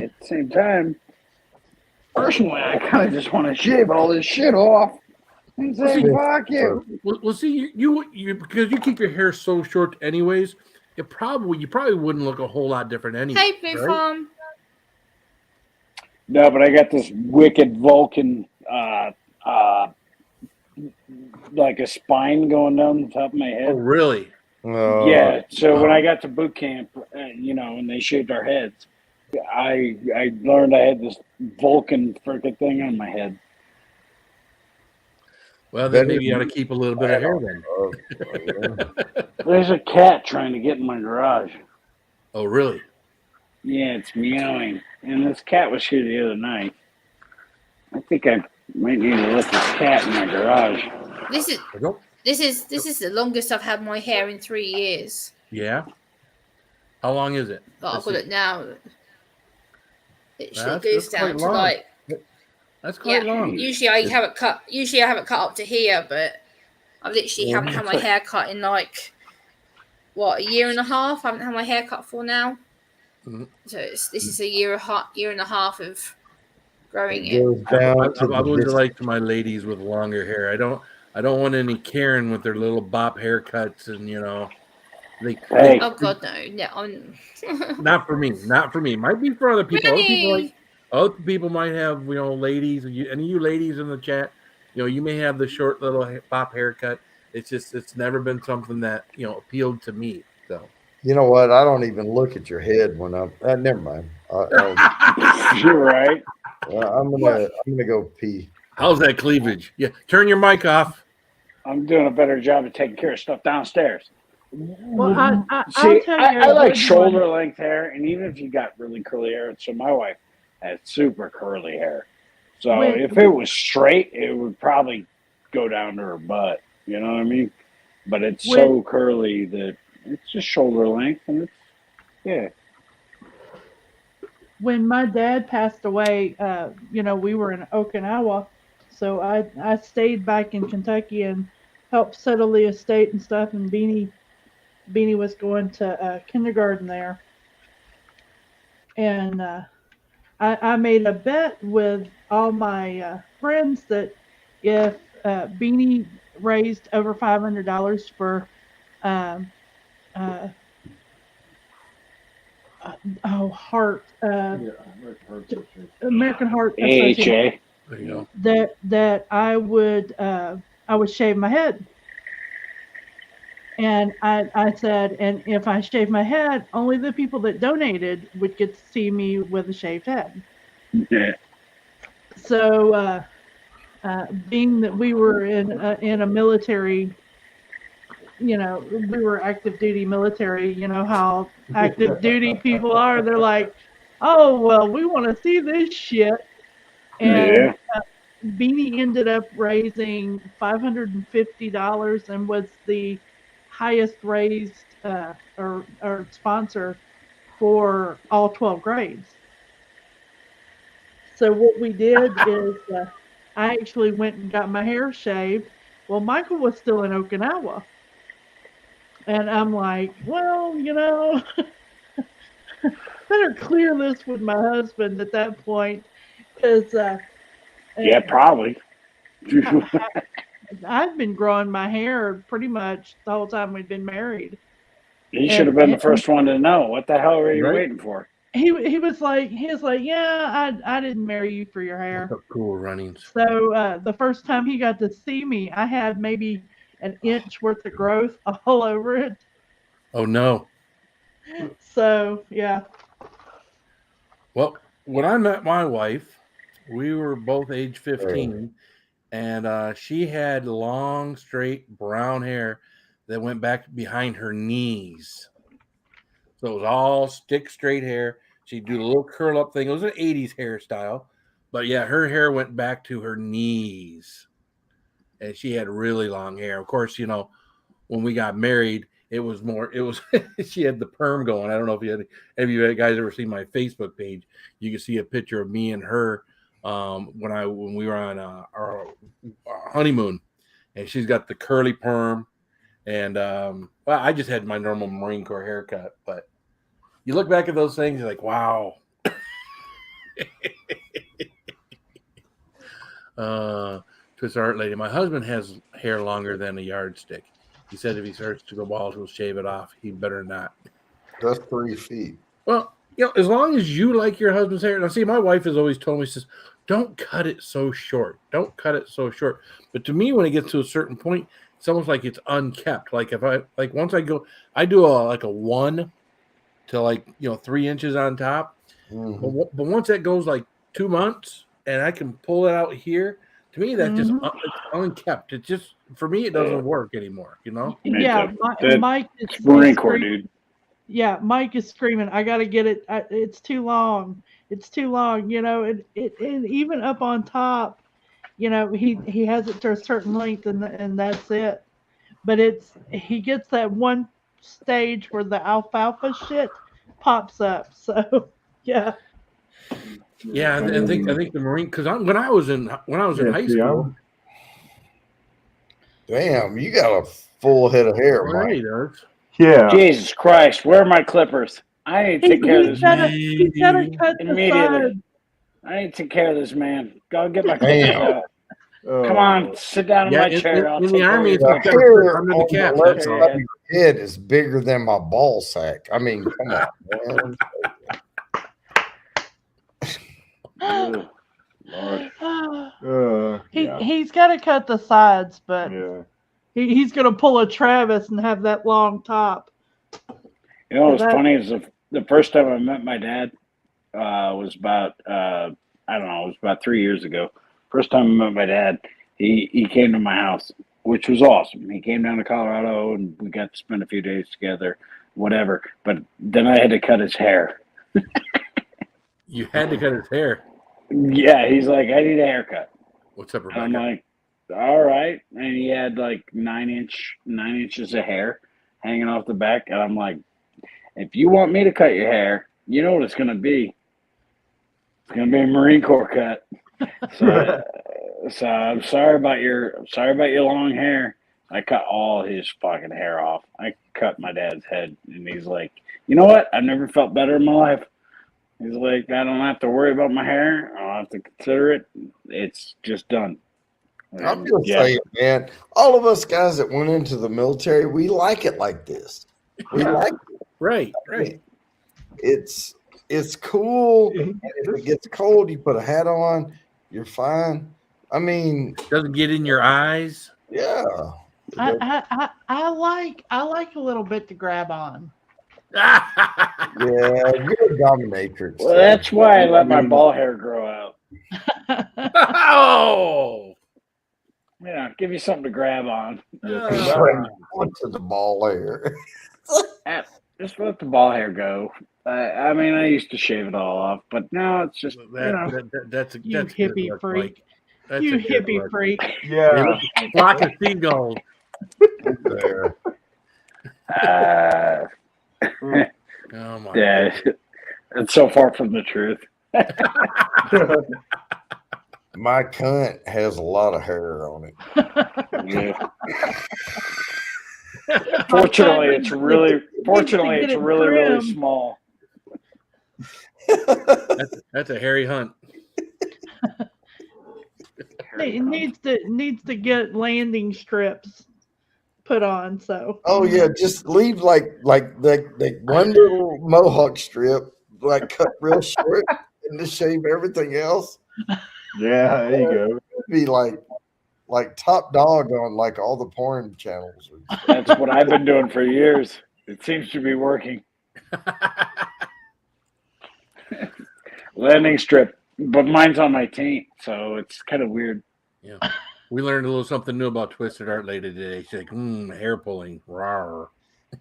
at the same time, personally, I kind of just want to shave all this shit off and say, fuck you. Well, see, you because you keep your hair so short, anyways. You probably wouldn't look a whole lot different anyway. Hey, Blue right? Farm. No, but I got this wicked Vulcan, like a spine going down the top of my head. Oh, really? Yeah. So when I got to boot camp, and they shaved our heads, I learned I had this Vulcan freaking thing on my head. Well, then maybe you ought to keep a little bit of hair then. There's a cat trying to get in my garage. Oh, really? Yeah, it's meowing. And this cat was here the other night. I think I might need to let this cat in my garage. This is the longest I've had my hair in 3 years. Yeah. How long is it? But I've got it now. It That's goes quite down to long. like. That's quite long. Usually I have it cut. Usually I have it cut up to here, but I literally haven't had my hair cut in like a year and a half. I haven't had my hair cut for now. Mm-hmm. So this is a year and a half of growing it. Goes down I to would the like to my ladies with longer hair. I don't want any Karen with their little bop haircuts and Hey. Oh God, no, I'm not for me. Not for me. Might be for other people. Really? Other people might have, ladies. Any of you ladies in the chat, you may have the short little bop haircut. It's never been something that appealed to me. So You know what? I don't even look at your head when I'm. Never mind. You're right. I'm gonna go pee. how's that cleavage? Yeah, turn your mic off. I'm doing a better job of taking care of stuff downstairs. well, I'll See, tell you, I like a good shoulder one. length hair, and even if you got really curly hair, so my wife has super curly hair. So Wait. if it was straight, it would probably go down to her butt. You know what I mean? But it's so curly that it's just shoulder length, and it's When my dad passed away, we were in Okinawa, So I stayed back in Kentucky and helped settle the estate and stuff. And Beanie was going to kindergarten there, and I made a bet with all my friends that if Beanie raised over $500 for um, uh, heart American Heart Association, AHA. There you go. that I would shave my head. And I said, and if I shave my head, only the people that donated would get to see me with a shaved head. Yeah. So, being that we were in a military, we were active duty military. You know how active duty people are. They're like, oh well, we want to see this shit. And Beanie ended up raising $550 and was the highest raised or sponsor for all 12 grades. So what we did is I actually went and got my hair shaved. Well, Michael was still in Okinawa. And I'm like, well, better clear this with my husband at that point. Because Yeah, probably. I've been growing my hair pretty much the whole time we've been married. You should have been the first one to know. What the hell were you Right. waiting for? He was like, yeah, I didn't marry you for your hair. Cool runnings. So the first time he got to see me, I had maybe an inch worth of growth all over it. Oh no. So yeah. Well, when I met my wife, we were both age 15, and she had long, straight brown hair that went back behind her knees. So it was all stick straight hair. She'd do a little curl up thing. It was an 80s hairstyle. But yeah, her hair went back to her knees. And she had really long hair. Of course, when we got married, she had the perm going. I don't know if have you guys ever seen my Facebook page. You can see a picture of me and her when we were on our honeymoon, and she's got the curly perm, and I just had my normal Marine Corps haircut. But you look back at those things, you're like, wow. Twist Art Lady, my husband has hair longer than a yardstick. He said if he starts to go bald, he'll shave it off. He better not. That's 3 feet. Well, as long as you like your husband's hair. Now, see, my wife has always told me, she says, don't cut it so short. Don't cut it so short. But to me, when it gets to a certain point, it's almost like it's unkept. Like once I do a 1 to 3 inches on top. Mm-hmm. But once that goes like 2 months and I can pull it out here, to me, that's just it's unkept. It just, for me, it doesn't work anymore, Yeah, Mike is Marine Corps, dude. Yeah, Mike is screaming, I got to get it. It's too long. It's too long. And even up on top, he has it to a certain length and that's it. But he gets that one stage where the alfalfa shit pops up. So, yeah. Yeah, I think the Marine, because when I was in high school. Damn, you got a full head of hair, Mike. Yeah. Jesus Christ, where are my clippers? I need to take care of this man. He's got to cut immediately. I need to take care of this man. Go get my clippers out. Come on, sit down in my chair. In the Army, it's the hair on the left side of your head is bigger than my ball sack. I mean, come on, man. Lord. He's got to cut the sides, but he's going to pull a Travis and have that long top. What's funny is the first time I met my dad was about it was about 3 years ago. First time I met my dad, he came to my house, which was awesome. He came down to Colorado and we got to spend a few days together, whatever. But then I had to cut his hair. You had to cut his hair? Yeah, he's like, I need a haircut. What's up, Rebecca? I'm like, all right. And he had like 9 inches of hair hanging off the back. And I'm like, if you want me to cut your hair, you know what it's going to be. It's going to be a Marine Corps cut. So So I'm sorry about your long hair. I cut all his fucking hair off. I cut my dad's head, and he's like, you know what? I've never felt better in my life. He's like, I don't have to worry about my hair. I don't have to consider it. It's just done. I'm just saying, man, all of us guys that went into the military, we like it like this. We like it. Right. It's cool. If it gets cold, you put a hat on, you're fine. I mean, Doesn't get in your eyes. yeah. I like a little bit to grab on. Yeah, you're a dominatrix. Well, that's why I let my ball hair grow out. Oh, Yeah, give you something to grab on. What's the ball hair? Just let the ball hair go. I mean, I used to shave it all off, but now it's just that's You that's hippie good look, freak. Mike. That's You a good hippie look. freak. Yeah. Flock of seagulls. There. Oh my. yeah, it's so far from the truth. My cunt has a lot of hair on it. Yeah. Fortunately, it's really trimmed. small. That's a hairy hunt. It needs to get landing strips put on. So. Oh yeah, just leave like one little mohawk strip, like cut real short, and just shave everything else. Yeah, there you go. Be like top dog on like all the porn channels. That's what I've been doing for years. It seems to be working. Landing strip, but mine's on my taint, so it's kind of weird. Yeah. We learned a little something new about Twisted Art Lady today. She's like, hair pulling. Rawr.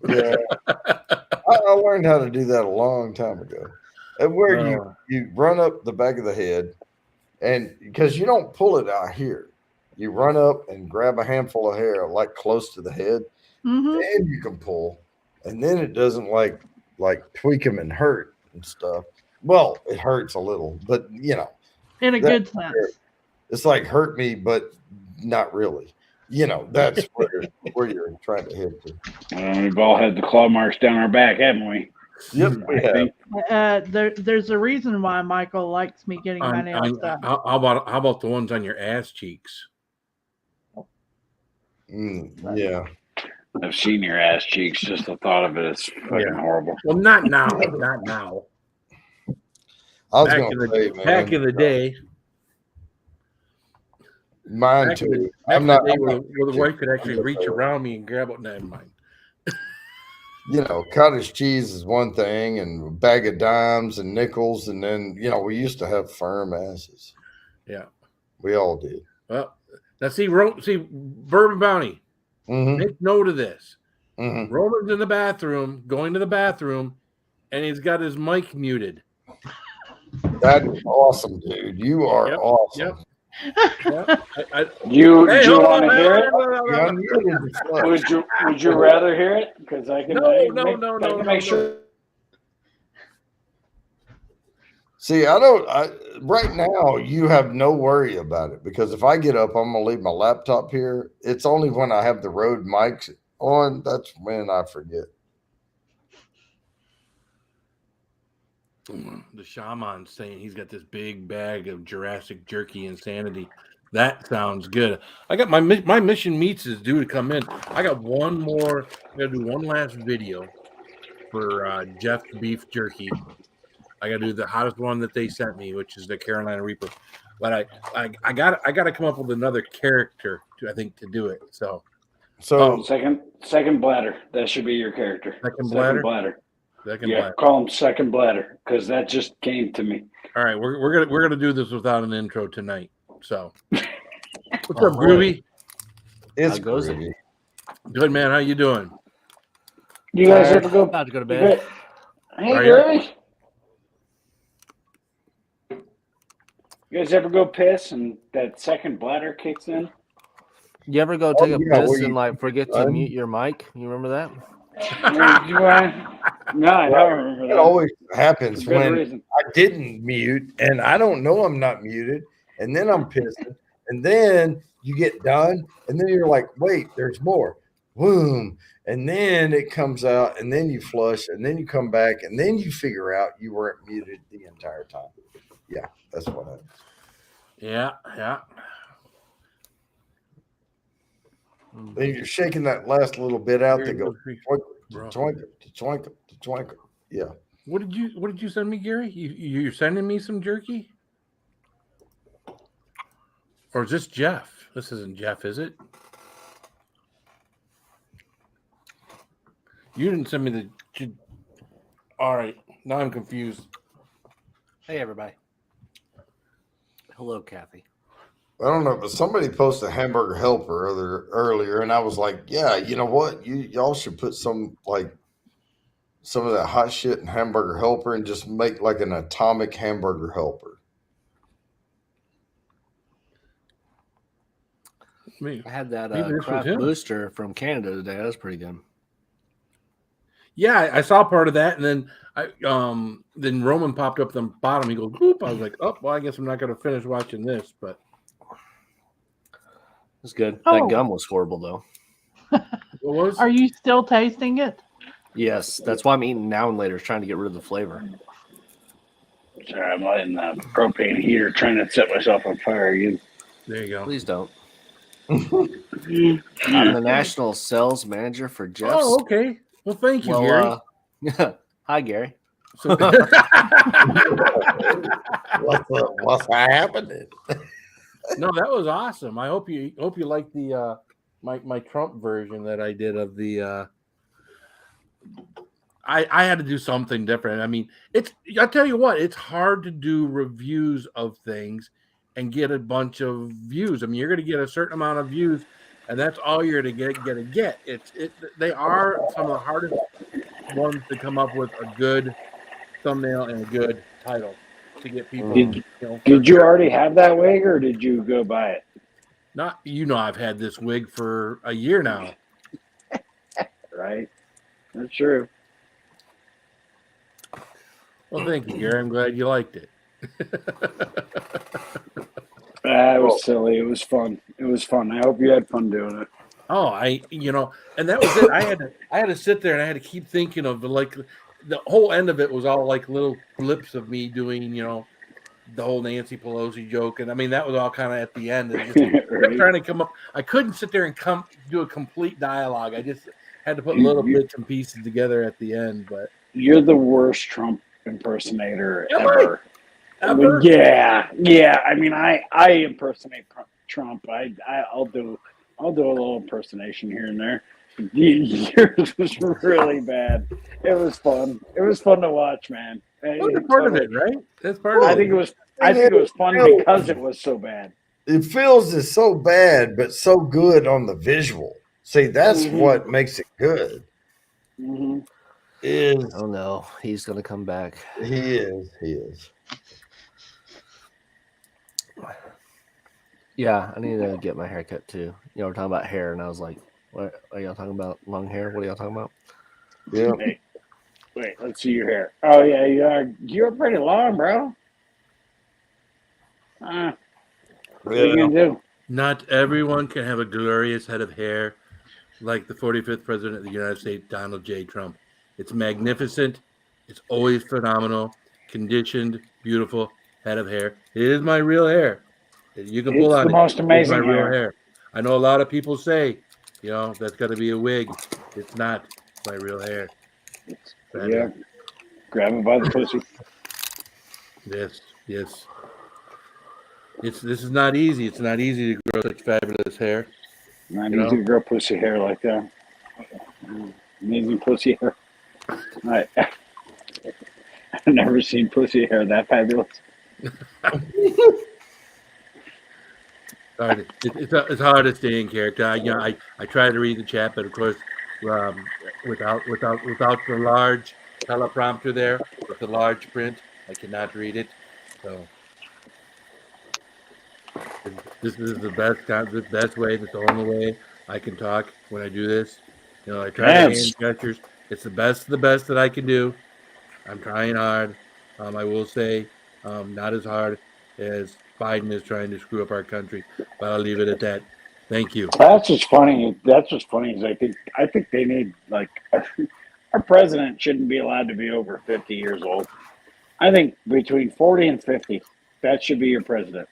Yeah, I learned how to do that a long time ago. And where you run up the back of the head, and because you don't pull it out here, you run up and grab a handful of hair like close to the head, and you can pull, and then it doesn't like tweak them and hurt and stuff. Well, it hurts a little, but you know, In a good sense. It's like hurt me, but not really. You know, that's where you're trying to hit to. We've all had the claw marks down our back, haven't we? Yep, we have. There's a reason why Michael likes me getting my nails done. How about the ones on your ass cheeks? Yeah. I've seen your ass cheeks. Just the thought of it is fucking horrible. Well, not now. Not now. I was going to say, man. Back in the day. Mine too. I'm not. Where the wife could actually reach around me and grab it. Never mind. You know, cottage cheese is one thing, and a bag of dimes and nickels, and then you know we used to have firm asses. Yeah, we all did. Well, now see, Bourbon Bounty. Make note of this. Roman's in the bathroom, going to the bathroom, and he's got his mic muted. That is awesome, dude. You are awesome. Yep. You want to hear it? Would you rather hear it? Because I can make sure. See, right now you have no worry about it because if I get up, I'm gonna leave my laptop here. It's only when I have the Rode mics on that's when I forget. The shaman saying he's got this big bag of Jurassic jerky insanity. That sounds good. I got my mission meets is due to come in. I got one more. I got to do one last video for Jeff Beef Jerky. I got to do the hottest one that they sent me, which is the Carolina Reaper. But I got to come up with another character to do it. So second bladder. That should be your character. Second bladder. Bladder. Call him Second Bladder because that just came to me. All right, we're gonna do this without an intro tonight. So, what's up, Groovy? It's Groovy. Good, man. How you doing? You guys ever go? About to go to bed. Hey, Groovy. You guys ever go piss and that second bladder kicks in? You ever go take a piss and forget to mute your mic? You remember that? No, I don't remember that. It always happens when reason. I didn't mute and I don't know I'm not muted, and then I'm pissing, And then you get done, and then you're like, wait, there's more. Boom. And then it comes out, and then you flush, and then you come back, and then you figure out you weren't muted the entire time. Yeah, that's what happens. Yeah. Then you're shaking that last little bit out. They go Bro. twinkle. Yeah. What did you send me, Gary? You're sending me some jerky? Or is this Jeff? This isn't Jeff, is it? You didn't send me the. All right, now I'm confused. Hey, everybody. Hello, Kathy. I don't know, but somebody posted Hamburger Helper earlier, and I was like, yeah, you know what? Y'all should put some of that hot shit in Hamburger Helper and just make like an atomic Hamburger Helper. I had that craft booster from Canada today. That was pretty good. Yeah, I saw part of that, and then then Roman popped up the bottom. He goes, "Boop!" I was like, "Oh, well, I guess I'm not going to finish watching this." But it's good. Oh. That gum was horrible, though. What was? Are you still tasting it? Yes, that's why I'm eating now and later, trying to get rid of the flavor. Sorry, I'm lighting the propane heater, trying to set myself on fire again. There you go. Please don't. I'm the national sales manager for Jeff's. Oh, okay. Well, thank you, Gary. Hi, Gary. So, What's happening? no, that was awesome. I hope you like the my Trump version that I did of the. I had to do something different. I mean, I tell you what, it's hard to do reviews of things and get a bunch of views. I mean, you're going to get a certain amount of views, and that's all you're going to get. They are some of the hardest ones to come up with a good thumbnail and a good title to get people. Did you already have that wig, or did you go buy it? Not, I've had this wig for a year now. Right, that's true. Well, thank you, Gary. I'm glad you liked it. It was silly. It was fun. I hope you had fun doing it. Oh, and that was it. I had to sit there and I had to keep thinking of like the whole end of it was all like little clips of me doing, the whole Nancy Pelosi joke, and I mean that was all kind of at the end. Just Right. trying to come up. I couldn't sit there and do a complete dialogue. I just had to put little bits and pieces together at the end. But you're the worst Trump impersonator Ever? Yeah. I mean, I impersonate Trump. I'll do a little impersonation here and there. Yours was really bad. It was fun. It was fun to watch, man. That's part of it, right? That's part of it. I think it was fun because it was so bad. It feels is so bad, but so good on the visual. See, that's what makes it good. Mm-hmm. Oh no, he's gonna come back. He is. Yeah, I need to get my hair cut too. We're talking about hair, and I was like, "What are y'all talking about? Long hair? What are y'all talking about?" Yeah. Hey, wait, let's see your hair. Oh yeah, you're pretty long, bro. What are you gonna do? Not everyone can have a glorious head of hair like the 45th president of the United States, Donald J. Trump. It's magnificent. It's always phenomenal, conditioned, beautiful head of hair. It is my real hair. You can pull It's on the it. most amazing It's my real hair. hair. I know a lot of people say, that's got to be a wig. It's not. It's my real hair. Yeah. Grab him by the pussy. Yes. This is not easy. It's not easy to grow such fabulous hair. Not easy to grow pussy hair like that. Amazing pussy hair. I've never seen pussy hair that fabulous. It's hard to stay in character. I try to read the chat, but of course, without the large teleprompter there, with the large print, I cannot read it. So this is the best way. That's the only way I can talk when I do this. I try to hand gestures. It's the best that I can do. I'm trying hard. I will say, not as hard as Biden is trying to screw up our country. But I'll leave it at that. Thank you. That's what's funny. That's what's funny is I think they need like our president shouldn't be allowed to be over 50 years old. I think between 40 and 50, that should be your president.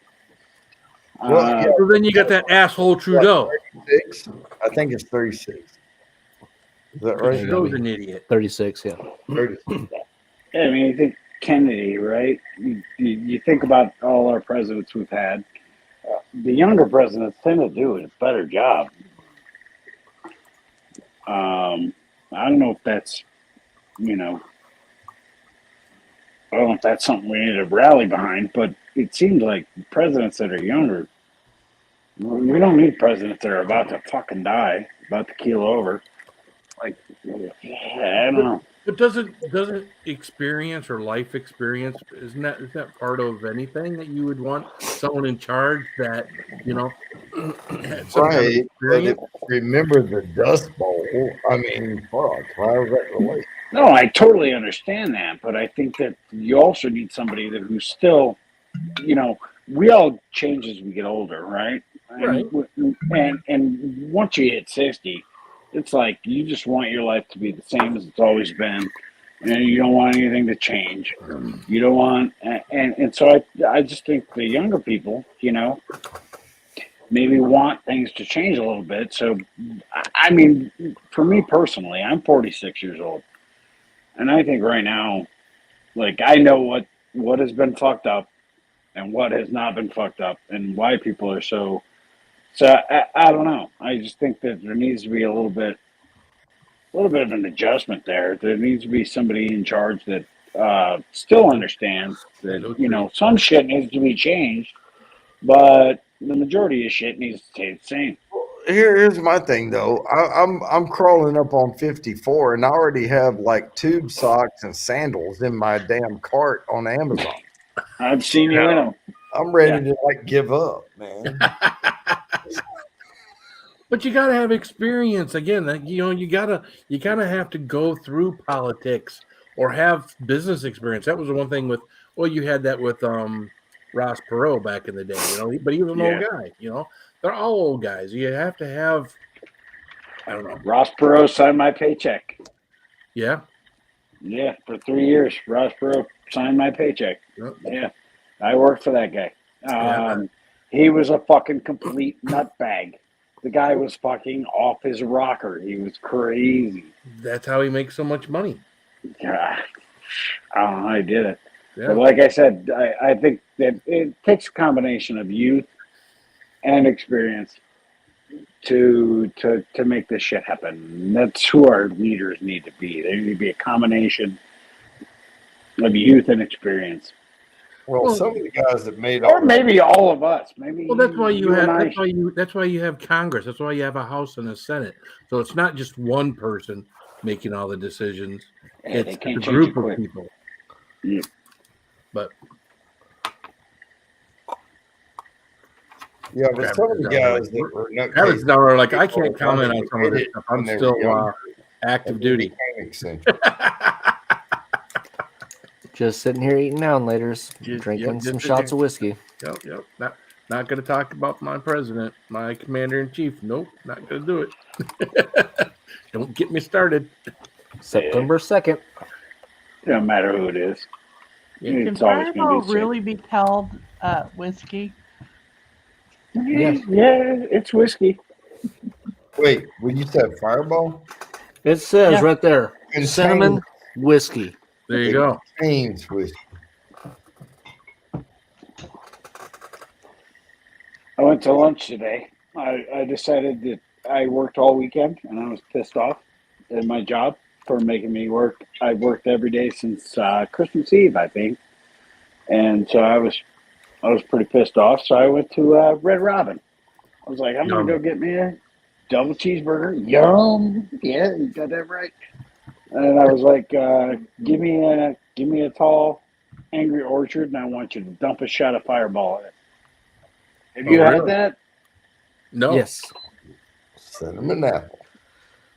Well, yeah, So then you got that asshole Trudeau. 36. I think it's 36. Is that right? Trudeau's an idiot. 36, yeah. 36. I mean, you think Kennedy, right? You think about all our presidents we've had. The younger presidents tend to do a better job. I don't know if that's, you know, I don't know if that's something we need to rally behind, but it seems like presidents that are younger, we don't need presidents that are about to fucking die, about to keel over. Like, yeah, I don't know. But doesn't experience or life experience isn't that part of anything that you would want someone in charge that had some kind of Right. But experience? remember the Dust Bowl. I mean, fuck. How is that related? No, I totally understand that, but I think that you also need somebody who's still, we all change as we get older, right? Right. And once you hit 60, it's like you just want your life to be the same as it's always been, and you don't want anything to change. You don't want, and so I just think the younger people, maybe want things to change a little bit. So, I mean, for me personally, I'm 46 years old. And I think right now, like, I know what has been fucked up and what has not been fucked up and why people are so I don't know. I just think that there needs to be a little bit of an adjustment there. There needs to be somebody in charge that still understands that, some shit needs to be changed, but the majority of shit needs to stay the same. Here's my thing though. I'm crawling up on 54, and I already have like tube socks and sandals in my damn cart on Amazon. I've seen you in them. I'm ready to like give up, man. But you gotta have experience again. You gotta have to go through politics or have business experience. That was the one thing with you had that with Ross Perot back in the day, but he was an old guy. They're all old guys. You have to have, I don't know. Ross Perot signed my paycheck. Yeah. Yeah, for 3 years, Ross Perot signed my paycheck. Yep. Yeah, I worked for that guy. He was a fucking complete nutbag. The guy was fucking off his rocker. He was crazy. That's how he makes so much money. Yeah, I don't know how he did it. Yeah. But like I said, I think that it takes a combination of youth and experience to make this shit happen. That's who our leaders need to be. They need to be a combination of youth and experience. Well, some of the guys that made or maybe all of us. Maybe. Well, that's why that's why you have Congress. That's why you have a House and a Senate. So it's not just one person making all the decisions. Yeah, it's a group of people. Yeah. But yeah, but some of the guys that were Travis now are like, I can't comment on some of this stuff. I'm still active duty. Just sitting here eating down laters, drinking some shots of whiskey. Yep. Not going to talk about my president, my commander in chief. Nope, not going to do it. Don't get me started. September 2nd. Don't matter who it is. Can Fireball really be called whiskey? Yes. Yeah, it's whiskey. Wait, when you said Fireball? It says right there, Contains- cinnamon whiskey. There you go. Contains whiskey. I went to lunch today. I decided that I worked all weekend and I was pissed off at my job for making me work. I worked every day since Christmas Eve, I think. And so I was pretty pissed off. So I went to Red Robin. I was like, I'm going to go get me a double cheeseburger. Yum. Yeah, you got that right. And I was like, give me a tall Angry Orchard, and I want you to dump a shot of Fireball in it. Have you had that? No. Yes. Cinnamon apple.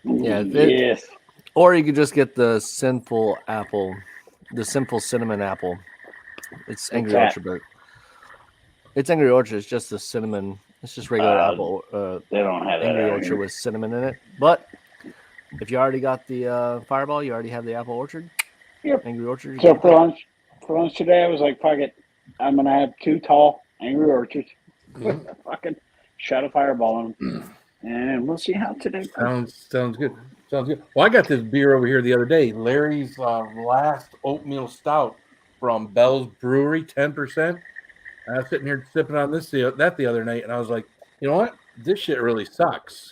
Yeah. Yes. Or you could just get the simple cinnamon apple. It's Angry Orchard, but It's Angry Orchard. It's just the cinnamon. It's just regular apple. They don't have that Angry out Orchard here. with cinnamon in it. But if you already got the Fireball, you already have the Apple Orchard. Yep. Angry Orchard. So for lunch today, I was like, fuck it. I'm going to have 2 tall Angry Orchards with a fucking shot of Fireball in them. And we'll see how today goes. Sounds good. Sounds good. Well, I got this beer over here the other day. Larry's last oatmeal stout from Bell's Brewery, 10%. I was sitting here sipping on that the other night, and I was like, you know what? This shit really sucks.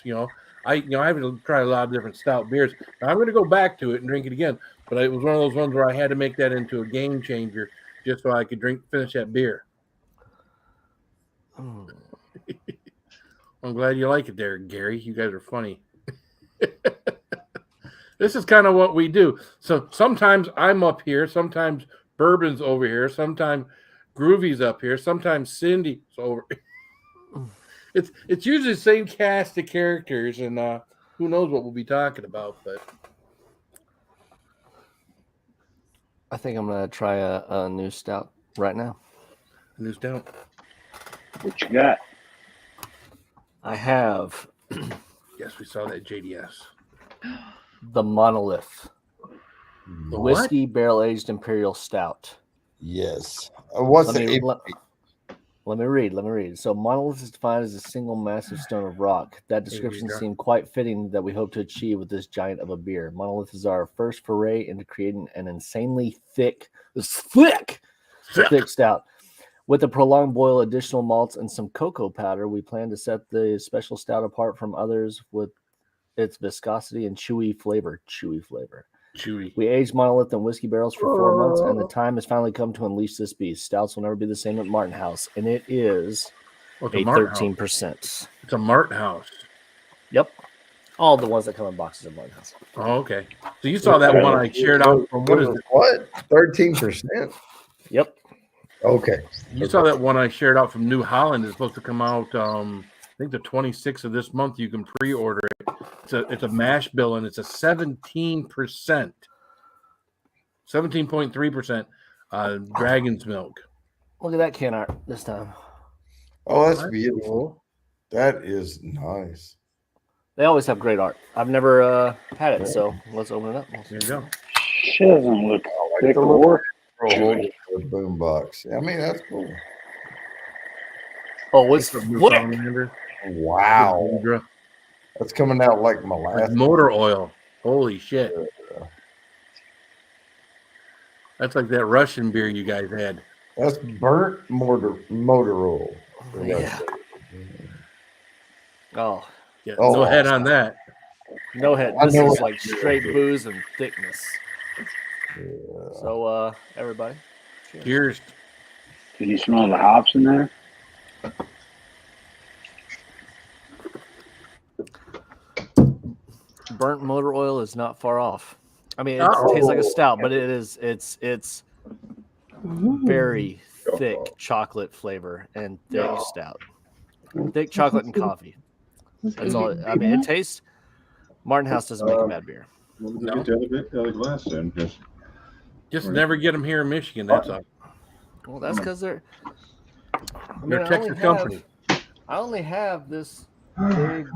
I haven't tried a lot of different stout beers. Now, I'm going to go back to it and drink it again. But it was one of those ones where I had to make that into a game changer just so I could finish that beer. Mm. I'm glad you like it there, Gary. You guys are funny. This is kind of what we do. So sometimes I'm up here, sometimes Bourbon's over here, sometimes Groovy's up here, sometimes Cindy's over. It's usually the same cast of characters, and who knows what we'll be talking about. But I think I'm gonna try a new stout right now. a new stout. What you got? I have Yes, we saw that JDS. the Monolith The whiskey barrel aged imperial stout. Yes. What's Let it? me read. So Monolith is defined as a single massive stone of rock. That description seemed quite fitting that we hope to achieve with this giant of a beer. Monolith is our first foray into creating an insanely thick stout. With a prolonged boil, additional malts, and some cocoa powder, we plan to set the special stout apart from others with its viscosity and chewy flavor. Chewy. We aged Monolith in whiskey barrels for 4 months, and the time has finally come to unleash this beast. Stouts will never be the same at Martin House, and it is a 13%. It's a Martin House. Yep. All the ones that come in boxes at Martin House. Oh, okay. So you saw that one I shared out from what is it? What? 13%? Yep. Okay. You saw that one I shared out from New Holland. It's supposed to come out, I think the 26th of this month. You can pre-order it. It's a mash bill, and it's a 17%, 17.3% Dragon's Milk. Look at that can art this time. Oh, that's beautiful. That is nice. They always have great art. I've never had it, so let's open it up. There you go. She doesn't look thick or chewy. Boombox. I mean, that's cool. Oh, it's wow. That's coming out like molasses. Like motor oil. Holy shit. That's like that Russian beer you guys had. That's burnt motor oil. Yeah. Oh. Yeah. No head on that. No head. This is like straight booze and thickness. Yeah. So, everybody. Cheers. Can you smell the hops in there? Burnt motor oil is not far off. I mean, it tastes like a stout, but it's very thick chocolate flavor and thick stout. Thick chocolate and coffee. That's all. I mean, it tastes. Martin House doesn't make a bad beer. No. Get the other glass then. Just never get them here in Michigan. That's all. Well, that's because they're. They're a Texas company. I only have this big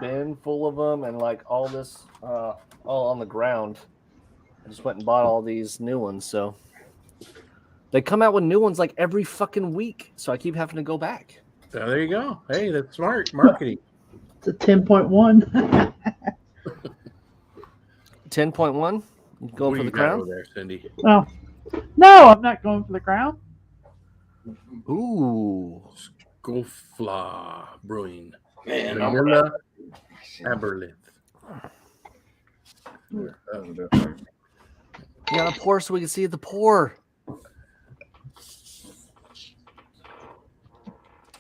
bin full of them, and like all this, all on the ground. I just went and bought all these new ones, so they come out with new ones like every fucking week. So I keep having to go back. So there you go. Hey, that's smart marketing. It's a 10.1. 10.1. Going for the crown there, Cindy. Oh, no, I'm not going for the crown. Ooh, Skofla Brewing. Man, Vanilla Aberlith. you gotta pour so we can see the pour.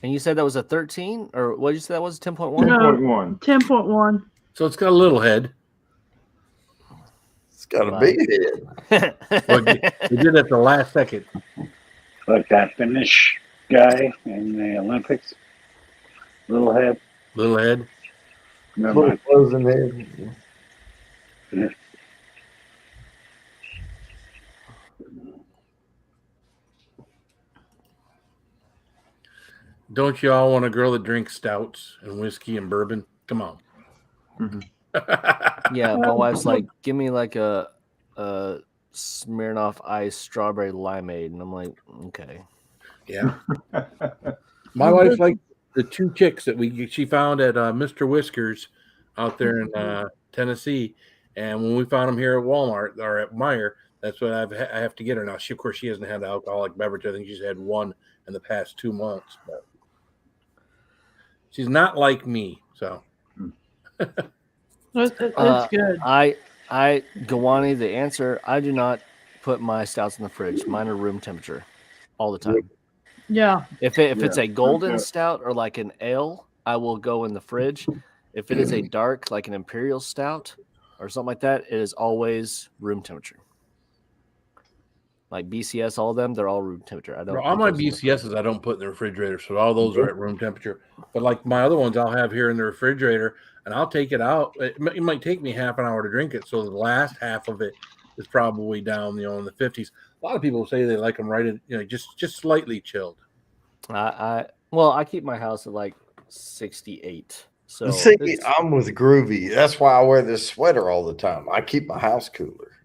And you said that was a 13, or what did you say that was? 10.1. No. 10.1. 10.1. So it's got a little head. It's got a big head. Well, we did at the last second. like that Finnish guy in the Olympics. Little head. Little head. Remember? Closing head. Yeah. Don't you all want a girl that drinks stouts and whiskey and bourbon? Come on. Yeah, my wife's like, give me like a Smirnoff Ice strawberry limeade, and I'm like, okay. Yeah. My wife's like the two chicks that she found at Mr. Whiskers out there in Tennessee, and when we found them here at Walmart or at Meijer, that's what I have to get her now. Of course, she hasn't had an alcoholic beverage. I think she's had one in the past 2 months, but she's not like me. So It's good. Gawani, the answer, I do not put my stouts in the fridge. Mine are room temperature all the time. Yeah. If it's a golden stout or like an ale, I will go in the fridge. If it is a dark, like an imperial stout or something like that, it is always room temperature. Like BCS, all of them, they're all room temperature. all my BCSs I don't put in the refrigerator, so all those are at room temperature. But like my other ones, I'll have here in the refrigerator, and I'll take it out. It might take me half an hour to drink it, so the last half of it is probably down, in the 50s. A lot of people say they like them right at, just slightly chilled. I keep my house at like 68. So see, I'm with Groovy. That's why I wear this sweater all the time. I keep my house cooler,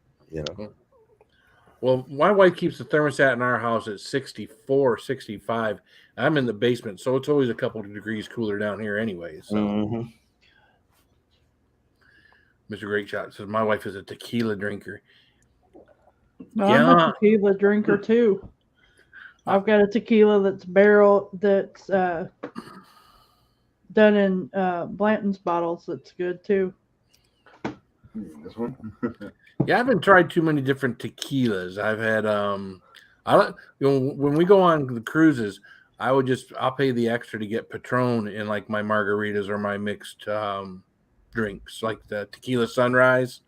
Well, my wife keeps the thermostat in our house at 64, 65. I'm in the basement, so it's always a couple of degrees cooler down here anyway. So, Mr. Great Shot says my wife is a tequila drinker. No, I'm a tequila drinker too. I've got a tequila that's done in Blanton's bottles. That's good too. This one. Yeah, I haven't tried too many different tequilas. I've had when we go on the cruises, I'll pay the extra to get Patron in like my margaritas or my mixed drinks, like the tequila sunrise.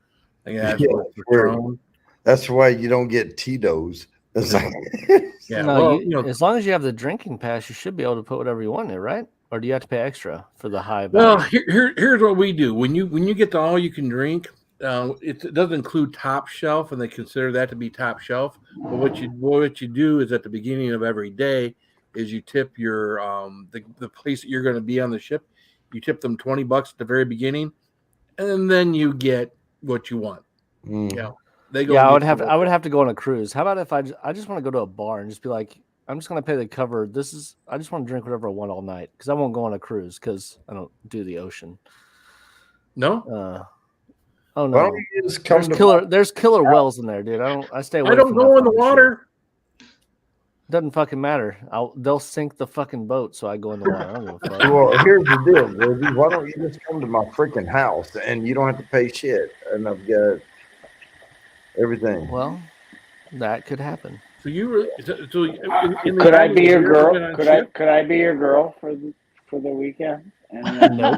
Patron. That's why you don't get Tito's. Yeah, no, as long as you have the drinking pass, you should be able to put whatever you want in it, right? Or do you have to pay extra for the high value? Well, here's what we do. When you get the all you can drink, it doesn't include top shelf, and they consider that to be top shelf. But what you do is at the beginning of every day is you tip your the place that you're going to be on the ship. You tip them $20 at the very beginning, and then you get what you want. They go. Yeah, I would have to go on a cruise. How about if I just want to go to a bar and just be like, I'm just going to pay the cover. I just want to drink whatever I want all night because I won't go on a cruise because I don't do the ocean. No. Oh no! There's killer whales in there, dude. I stay away. I don't go in the water. Doesn't fucking matter. They'll sink the fucking boat, so I go in the water. I don't give a fuck. Well, here's the deal, baby. Why don't you just come to my freaking house and you don't have to pay shit, and I've got everything. Well, that could happen. So could I be your girl? Could I be your girl for the weekend? And then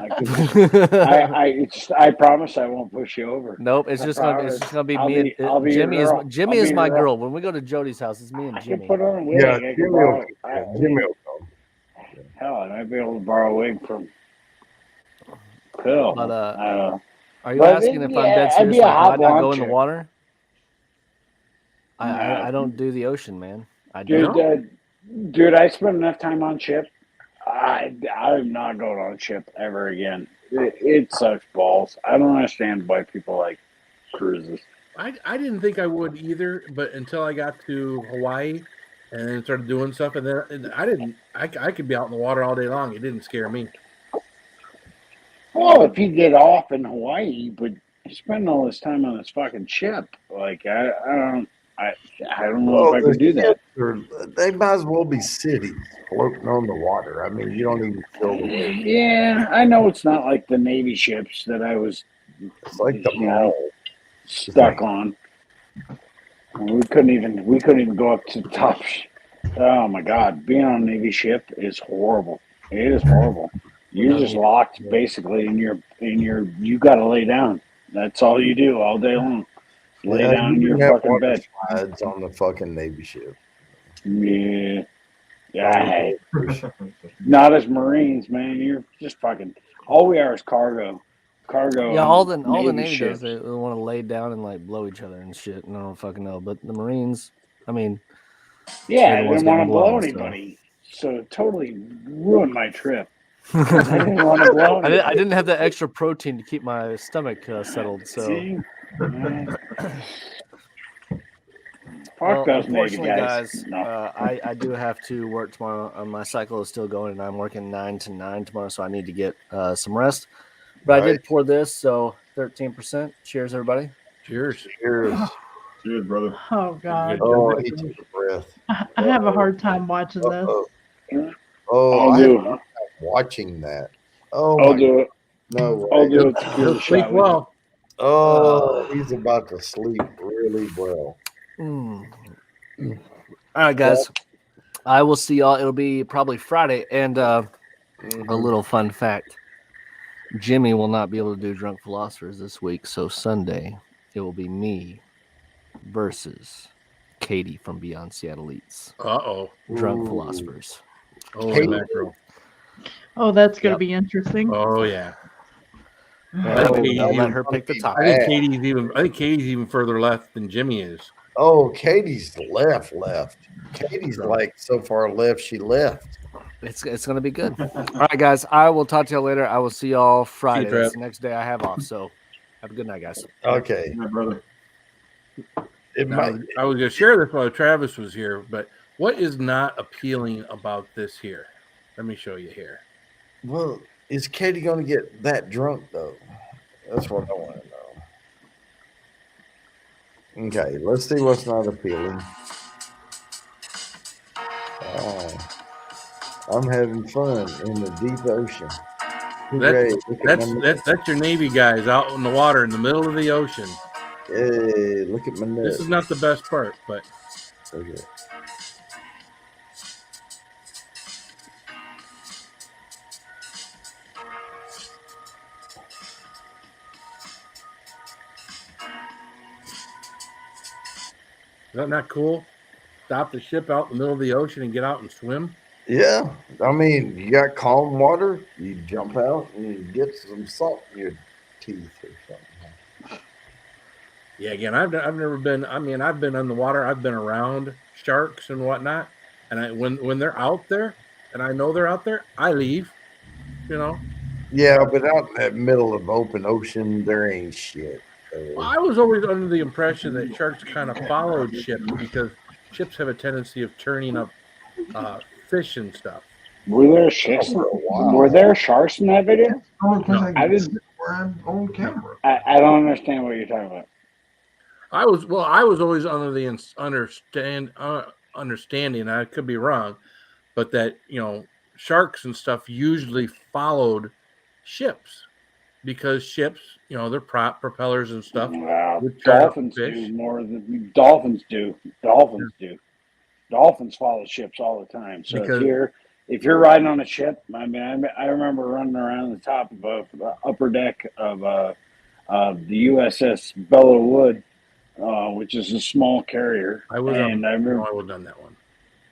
I promise I won't push you over. Nope, it's just gonna be me and Jimmy is my girl. When we go to Jody's house, it's me and Jimmy. Put on a wig. Yeah, Jimmy will come. Hell, I might be able to borrow a wig from Phil. But are you asking if I'm dead serious? Why not go in the water? I don't do the ocean, man. Dude, I spent enough time on ship. I'm not going on a ship ever again. It sucks balls. I don't understand why people like cruises. I didn't think I would either, but until I got to Hawaii and then started doing stuff, and then I could be out in the water all day long. It didn't scare me. Well, if you get off in Hawaii, but you spend all this time on this fucking ship, like I don't know if I could do that. They might as well be cities floating on the water. I mean, you don't even feel the wind. Yeah, I know it's not like the Navy ships that I was. It's like the mall stuck on. We couldn't even go up to the top. Oh my God, being on a Navy ship is horrible. It is horrible. You're just locked basically in your. You got to lay down. That's all you do all day long. Lay down in your fucking bed. Slides on the fucking Navy ship. Yeah. Hey. Not as Marines, man. You're just fucking. All we are is cargo. Yeah, all the Navy does, they want to lay down and like blow each other and shit. And I don't fucking know, but the Marines, I mean, yeah, they don't want to blow anybody. so it totally ruined my trip. I didn't want to blow I anything. didn't have that extra protein to keep my stomach settled. So, See? well, Fuck those Navy unfortunately, guys, No. I do have to work tomorrow. My cycle is still going, and I'm working 9 to 9 tomorrow, so I need to get some rest. But I did pour this, so 13%. Cheers, everybody. Cheers. Cheers. Cheers, brother. Oh God, Oh, he took a breath. I have a hard time watching this. Oh, I'll I have do a hard time watching that. Oh, I'll my do it. No I'll way. do it. He'll sleep well. Oh, he's about to sleep really well. All right, guys. I will see y'all. It'll be probably Friday. And a little fun fact. Jimmy will not be able to do Drunk Philosophers this week. So Sunday, it will be me versus Katie from Beyond Seattle Eats. Uh-oh. Drunk Philosophers. Holy mackerel. Oh, that's gonna be interesting. Oh, yeah. I'll let her pick the top. I think Katie's even further left than Jimmy is. Oh, Katie's left. Katie's like so far left, she left. It's going to be good. All right, guys. I will talk to y'all later. I will see y'all Friday. Trev. That's the next day I have off. So have a good night, guys. Okay. My brother. I was going to share this while Travis was here, but what is not appealing about this here? Let me show you here. Well, is Katie going to get that drunk, though? That's what I want to know. Okay, let's see what's not appealing. I'm having fun in the deep ocean. Hooray, That's your Navy guys out in the water in the middle of the ocean. Hey, look at my net. This is not the best part, but Okay. is that not cool? Stop the ship out in the middle of the ocean and get out and swim. Yeah, I mean, you got calm water, you jump out and you get some salt in your teeth or something. Yeah, again, I've never been. I mean, I've been on the water. I've been around sharks and whatnot, and when they're out there, and I know they're out there, I leave. You know. Yeah, but out in that middle of open ocean, there ain't shit. Well, I was always under the impression that sharks kind of followed ships because ships have a tendency of turning up fish and stuff. Were there sharks? Were there sharks in that video? I didn't. On camera. I don't understand what you're talking about. I was always under the understanding. I could be wrong, but that sharks and stuff usually followed ships because ships, they're propellers and stuff. Wow. Dolphins do more than dolphins do. Dolphins follow ships all the time. So if you're riding on a ship, I mean, I remember running around the top of the upper deck of the USS Belleau Wood, which is a small carrier. I would have done that one.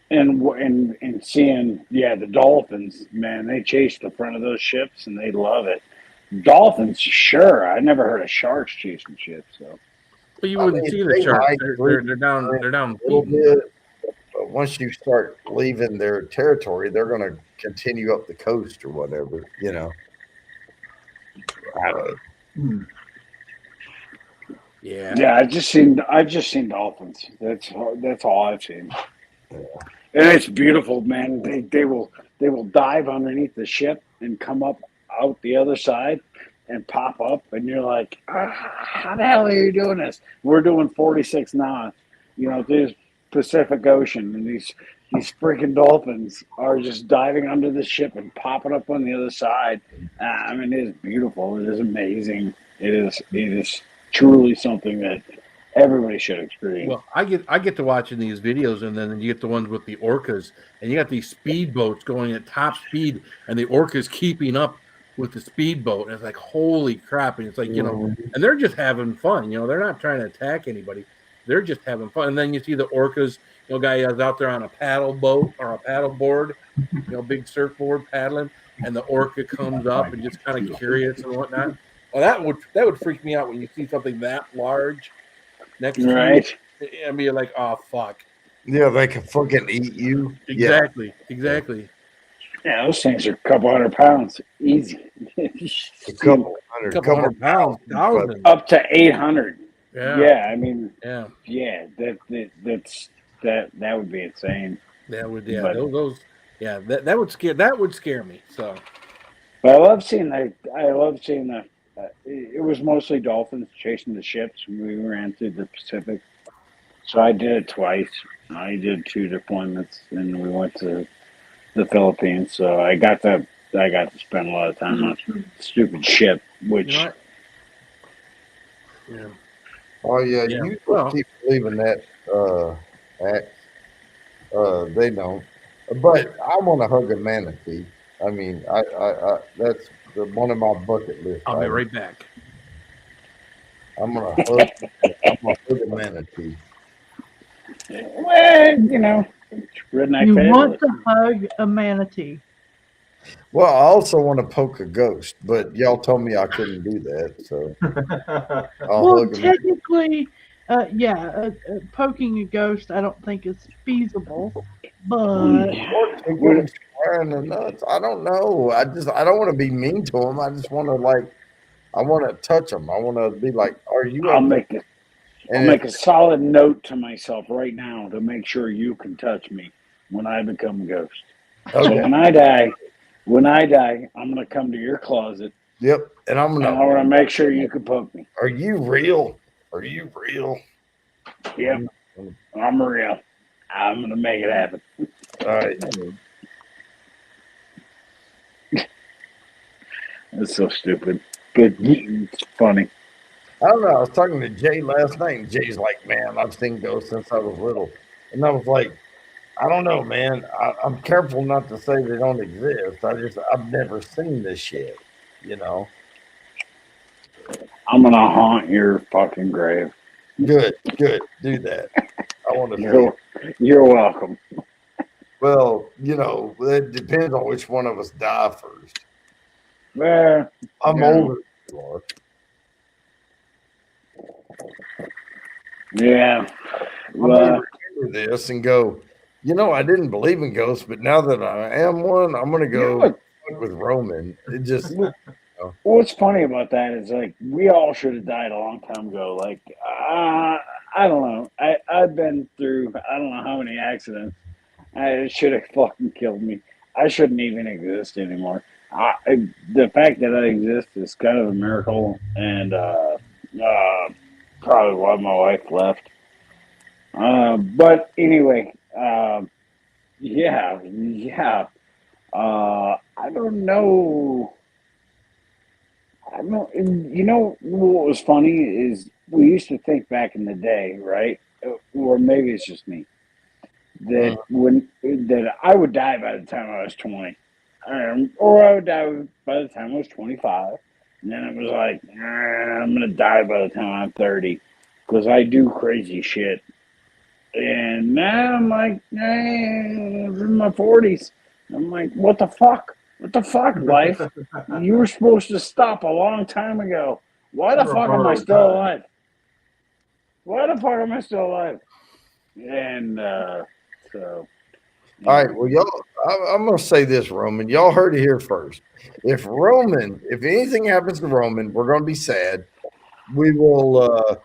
And seeing the dolphins, man, they chase the front of those ships and they love it. Dolphins, sure. I never heard of sharks chasing ships. So, but you wouldn't see the sharks. They're down. They're down. A little bit, but once you start leaving their territory, they're going to continue up the coast or whatever. Yeah. I've just seen dolphins. That's all I've seen. Yeah. And it's beautiful, man. They will dive underneath the ship and come up out the other side and pop up, and you're like, how the hell are you doing this? We're doing 46 knots, through the Pacific Ocean, and these freaking dolphins are just diving under the ship and popping up on the other side. I mean, it is beautiful. It is amazing. It is truly something that everybody should experience. Well, I get to watching these videos, and then you get the ones with the orcas, and you got these speedboats going at top speed, and the orcas keeping up with the speedboat, and it's like, holy crap! And it's like, and they're just having fun. They're not trying to attack anybody; they're just having fun. And then you see the orcas, guy is out there on a paddle boat or a paddle board, big surfboard paddling, and the orca comes up and just kind of curious and whatnot. Well, that would freak me out when you see something that large next to you. And be like, oh fuck. Yeah, they can fucking eat you. Exactly. Exactly. Yeah, those things are a couple 100 pounds, easy. Yeah, a couple A couple hundred pounds, but thousands. Up to 800. Yeah. Yeah, I mean, Yeah. yeah, that would be insane. That would. Yeah. But Those. Yeah. That would scare. That would scare me. So. but I love seeing the. I love seeing the. It was mostly dolphins chasing the ships when we ran through the Pacific. So I did it twice. I did 2 deployments, and we went to the Philippines. So I got to spend a lot of time on a stupid ship, which You know what? Yeah. Oh yeah, Yeah. you just Well. keep believing that act. They don't. But I want to hug a manatee. I mean, I that's one of my bucket list I'll be items. right back. I'm gonna hug. I'm gonna hug a manatee. well, you know, redneck You want fabulous. to hug a manatee. Well, I also want to poke a ghost, but y'all told me I couldn't do that, so I'll Well, hug a manatee. technically, poking a ghost, I don't think is feasible. But Or tickle them square in the nuts. I don't know. I don't want to be mean to them. I just want to I want to touch them. I want to be like, "Are you I'll okay?" make it. I'll And make a solid note to myself right now to make sure you can touch me when I become a ghost. So okay, when I die, I'm gonna come to your closet yep. And I'm and I gonna. want to make sure you can poke me. Are you real? Are you real? Yep, I'm real. I'm gonna make it happen. All right. It's so stupid, but it's funny. I don't know. I was talking to Jay last night, and Jay's like, "Man, I've seen ghosts since I was little," and I was like, "I don't know, man. I'm careful not to say they don't exist. I've never seen this shit, you know." I'm gonna haunt your fucking grave. Good, do that. I want to see. You're welcome. Well, it depends on which one of us die first. Well, I'm yeah. older than you are. Yeah. I may remember this and go, I didn't believe in ghosts, but now that I am one, I'm going to go fuck with Roman. It just, What's funny about that is like we all should have died a long time ago. Like I don't know. I've been through I don't know how many accidents. It should have fucking killed me. I shouldn't even exist anymore. The fact that I exist is kind of a miracle, and probably why my wife left. But anyway, yeah. I don't know. I don't. You know what was funny is we used to think back in the day, right? Or maybe it's just me that I would die by the time I was 20, or I would die by the time I was 25, and then it was like I'm gonna die by the time I'm 30 because I do crazy shit. And now I'm like, in my 40s. I'm like, what the fuck? What the fuck, life? You were supposed to stop a long time ago. Why the fuck am I still alive? Why the fuck am I still alive? And so. All right, well, y'all, I'm going to say this, Roman. Y'all heard it here first. If anything happens to Roman, we're going to be sad. We will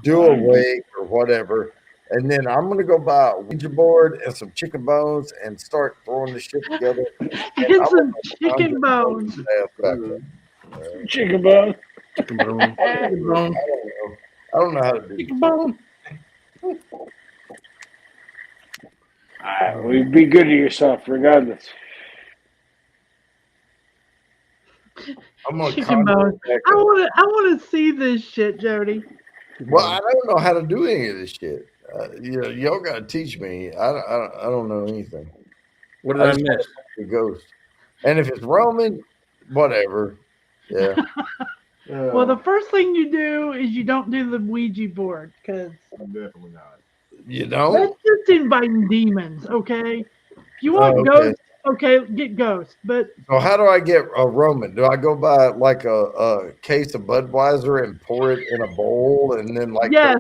do a wake or whatever. And then I'm going to go buy a Ouija board and some chicken bones and start throwing the shit together. And some chicken bones. Chicken bone. Chicken bone. Chicken bone. I don't know how to do chicken bone. Well, be good to yourself, regardless. I'm gonna chicken bones. I want to see this shit, Jody. Well, I don't know how to do any of this shit. Y'all got to teach me. I don't know anything. What did I miss? The ghost. And if it's Roman, whatever. Yeah. Well, the first thing you do is you don't do the Ouija board because definitely not. You don't? That's just inviting demons, okay? If you want ghosts, okay, get ghosts. But so how do I get a Roman? Do I go buy like a case of Budweiser and pour it in a bowl and then like yes.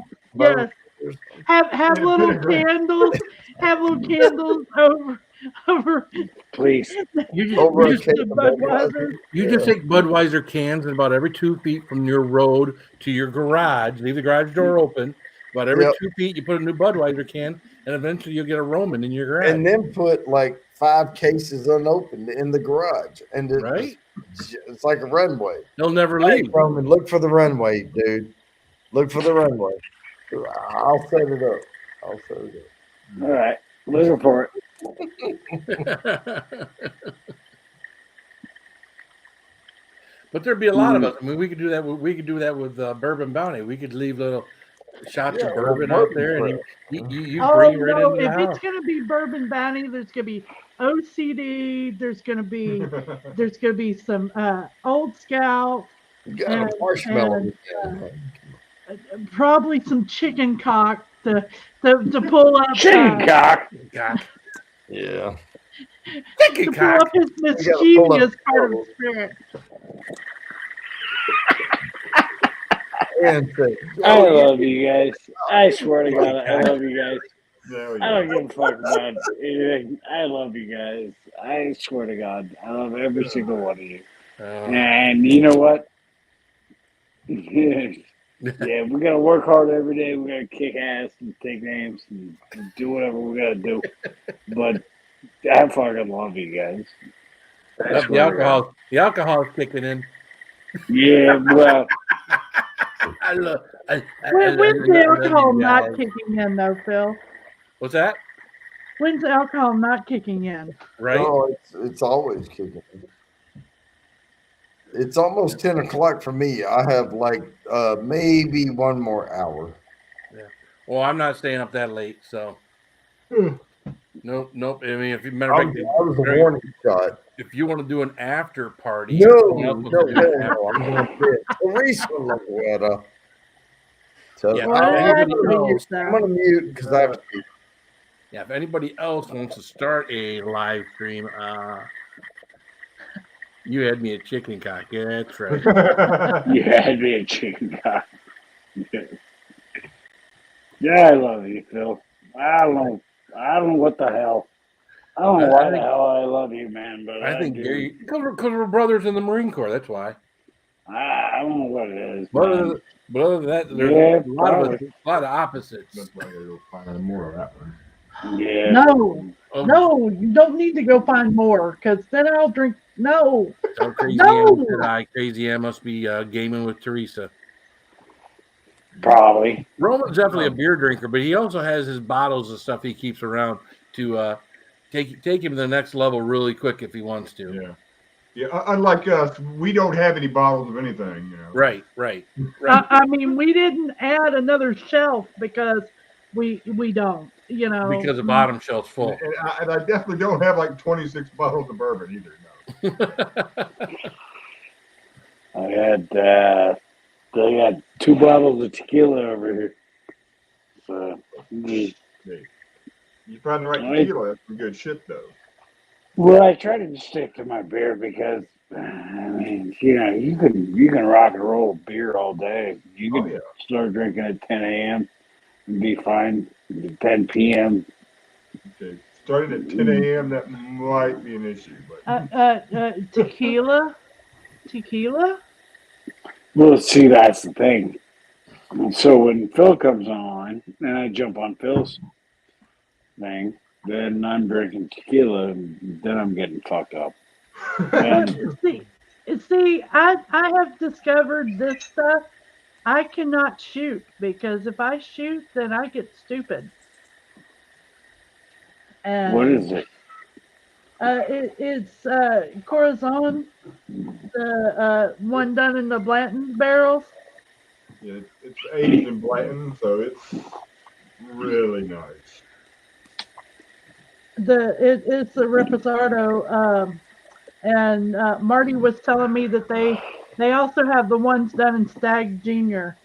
Have little candles. Have little candles over Please. You just, Over you a just, case the of Budweiser. you just take Budweiser cans and about every 2 feet from your road to your garage. Leave the garage door open. About every Yep. 2 feet, you put a new Budweiser can, and eventually you'll get a Roman in your garage. And then put like 5 cases unopened in the garage, and Right? it's like a runway. They'll never Hey, leave. Roman, look for the runway, dude. Look for the runway. I'll set it up. All right. Looking for it. But there'd be a lot of us. I mean, we could do that. We could do that with Bourbon Bounty. We could leave little shots of bourbon out there, and you Oh bring it right no! into the If house. it's gonna be Bourbon Bounty, there's gonna be OCD. There's gonna be some Old Scout. You got a marshmallow. Probably some chicken cock to pull up. Chicken cock. Yeah. To pull up his mischievous part of the spirit. I love you guys. I swear to God, I love you guys. I don't give a fuck about anything. I love you guys. I swear to God, I love every single one of you. And you know what? Yeah, we gotta work hard every day. We gotta kick ass and take names and do whatever we gotta do. But I fucking love you guys. The alcohol is kicking in. Yeah, well. When's the alcohol not kicking in, though, Phil? What's that? When's the alcohol not kicking in? Right. No, it's always kicking in. It's almost 10 o'clock for me. I have like maybe one more hour. Yeah. Well, I'm not staying up that late, so. Nope. I mean, if you matter of fact, I was a warning shot. if you want to do an after party, No. I'm going to Teresa Laguerta. Yeah, I'm going to mute because I have to. Yeah, if anybody else wants to start a live stream, you had me a chicken cock. Yeah, that's right. You had me a chicken cock. Yeah, I love you, Phil. I don't know what the hell. I don't know why the hell I love you, man. But I think do. because we're brothers in the Marine Corps. That's why. I don't know what it is. But other than that, there's a lot of opposites. That's why I gotta go find more of that one. Yeah. No, you don't need to go find more because then I'll drink. No. So crazy No. Crazy M must be gaming with Teresa. Probably. Roman's definitely a beer drinker, but he also has his bottles of stuff he keeps around to take him to the next level really quick if he wants to. Yeah. Unlike us, we don't have any bottles of anything. You know? Right. I mean, we didn't add another shelf because we don't. You know, because the bottom shelf's full. And I definitely don't have like 26 bottles of bourbon either. No. I got 2 bottles of tequila over here. So, You find the right tequila, that's some good shit though. well, I try to stick to my beer because I mean, you know, you can rock and roll beer all day. You can start drinking at 10 a.m. and be fine. 10 p.m. Okay. Starting at 10 a.m. that might be an issue, but tequila. Well, see, that's the thing. So when Phil comes on and I jump on Phil's thing, then I'm drinking tequila and then I'm getting fucked up. And See, I have discovered this stuff. I cannot shoot because if I shoot, then I get stupid. And what is it? It's Corazon, the one done in the Blanton barrels. yeah, it's aged in Blanton, so it's really nice. It's the Reposado, and Marty was telling me that they also have the ones done in Stag Junior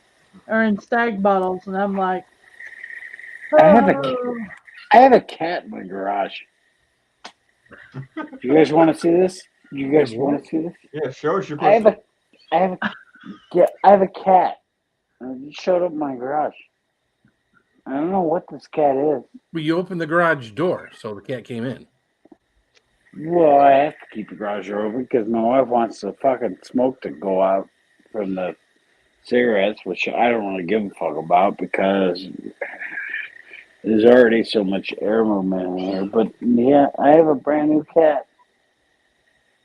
or in Stag bottles, and I'm like, I have a cat in my garage. You guys want to see this? You guys want to see this? Yeah, show us your I pussy. have a cat. It showed up in my garage. I don't know what this cat is. Well, you opened the garage door, so the cat came in. Well, I have to keep the garage door open because my wife wants the fucking smoke to go out from the cigarettes, which I don't really give a fuck about because there's already so much air movement in here. But yeah, I have a brand new cat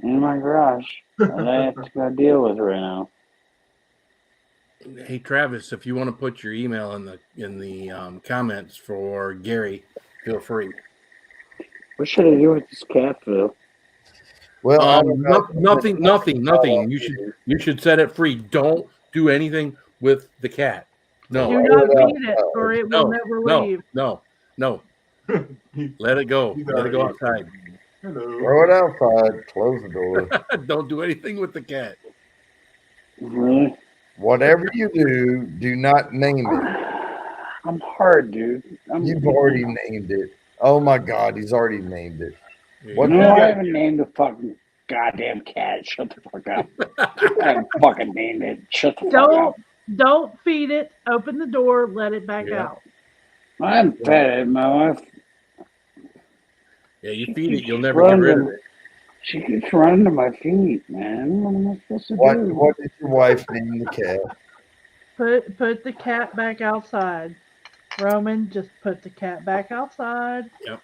in my garage that I have to go deal with right now. Hey Travis, if you want to put your email in the comments for Gary, feel free. What should I do with this cat, Phil? Well, I don't know. Nothing. You should set it free. Don't do anything with the cat. No, Do not feed it, or it will no, never no, leave. no. Let it go. Let it go outside. Hello. Throw it outside. Close the door. Don't do anything with the cat. Really? Whatever you do, do not name it. I'm hard, dude. You've already named it. Oh my God, he's already named it. What No, you I got? haven't named the fucking goddamn cat. Shut the fuck up. I haven't fucking named it. Shut the fuck up. Don't feed it. Open the door. Let it back Yeah. out. I haven't fed it. My wife, Yeah, you feed it, you'll never get rid of it. she keeps running to my feet, man. What am I supposed to do? What did your wife name the cat? Put the cat back outside. Roman, just put the cat back outside. Yep.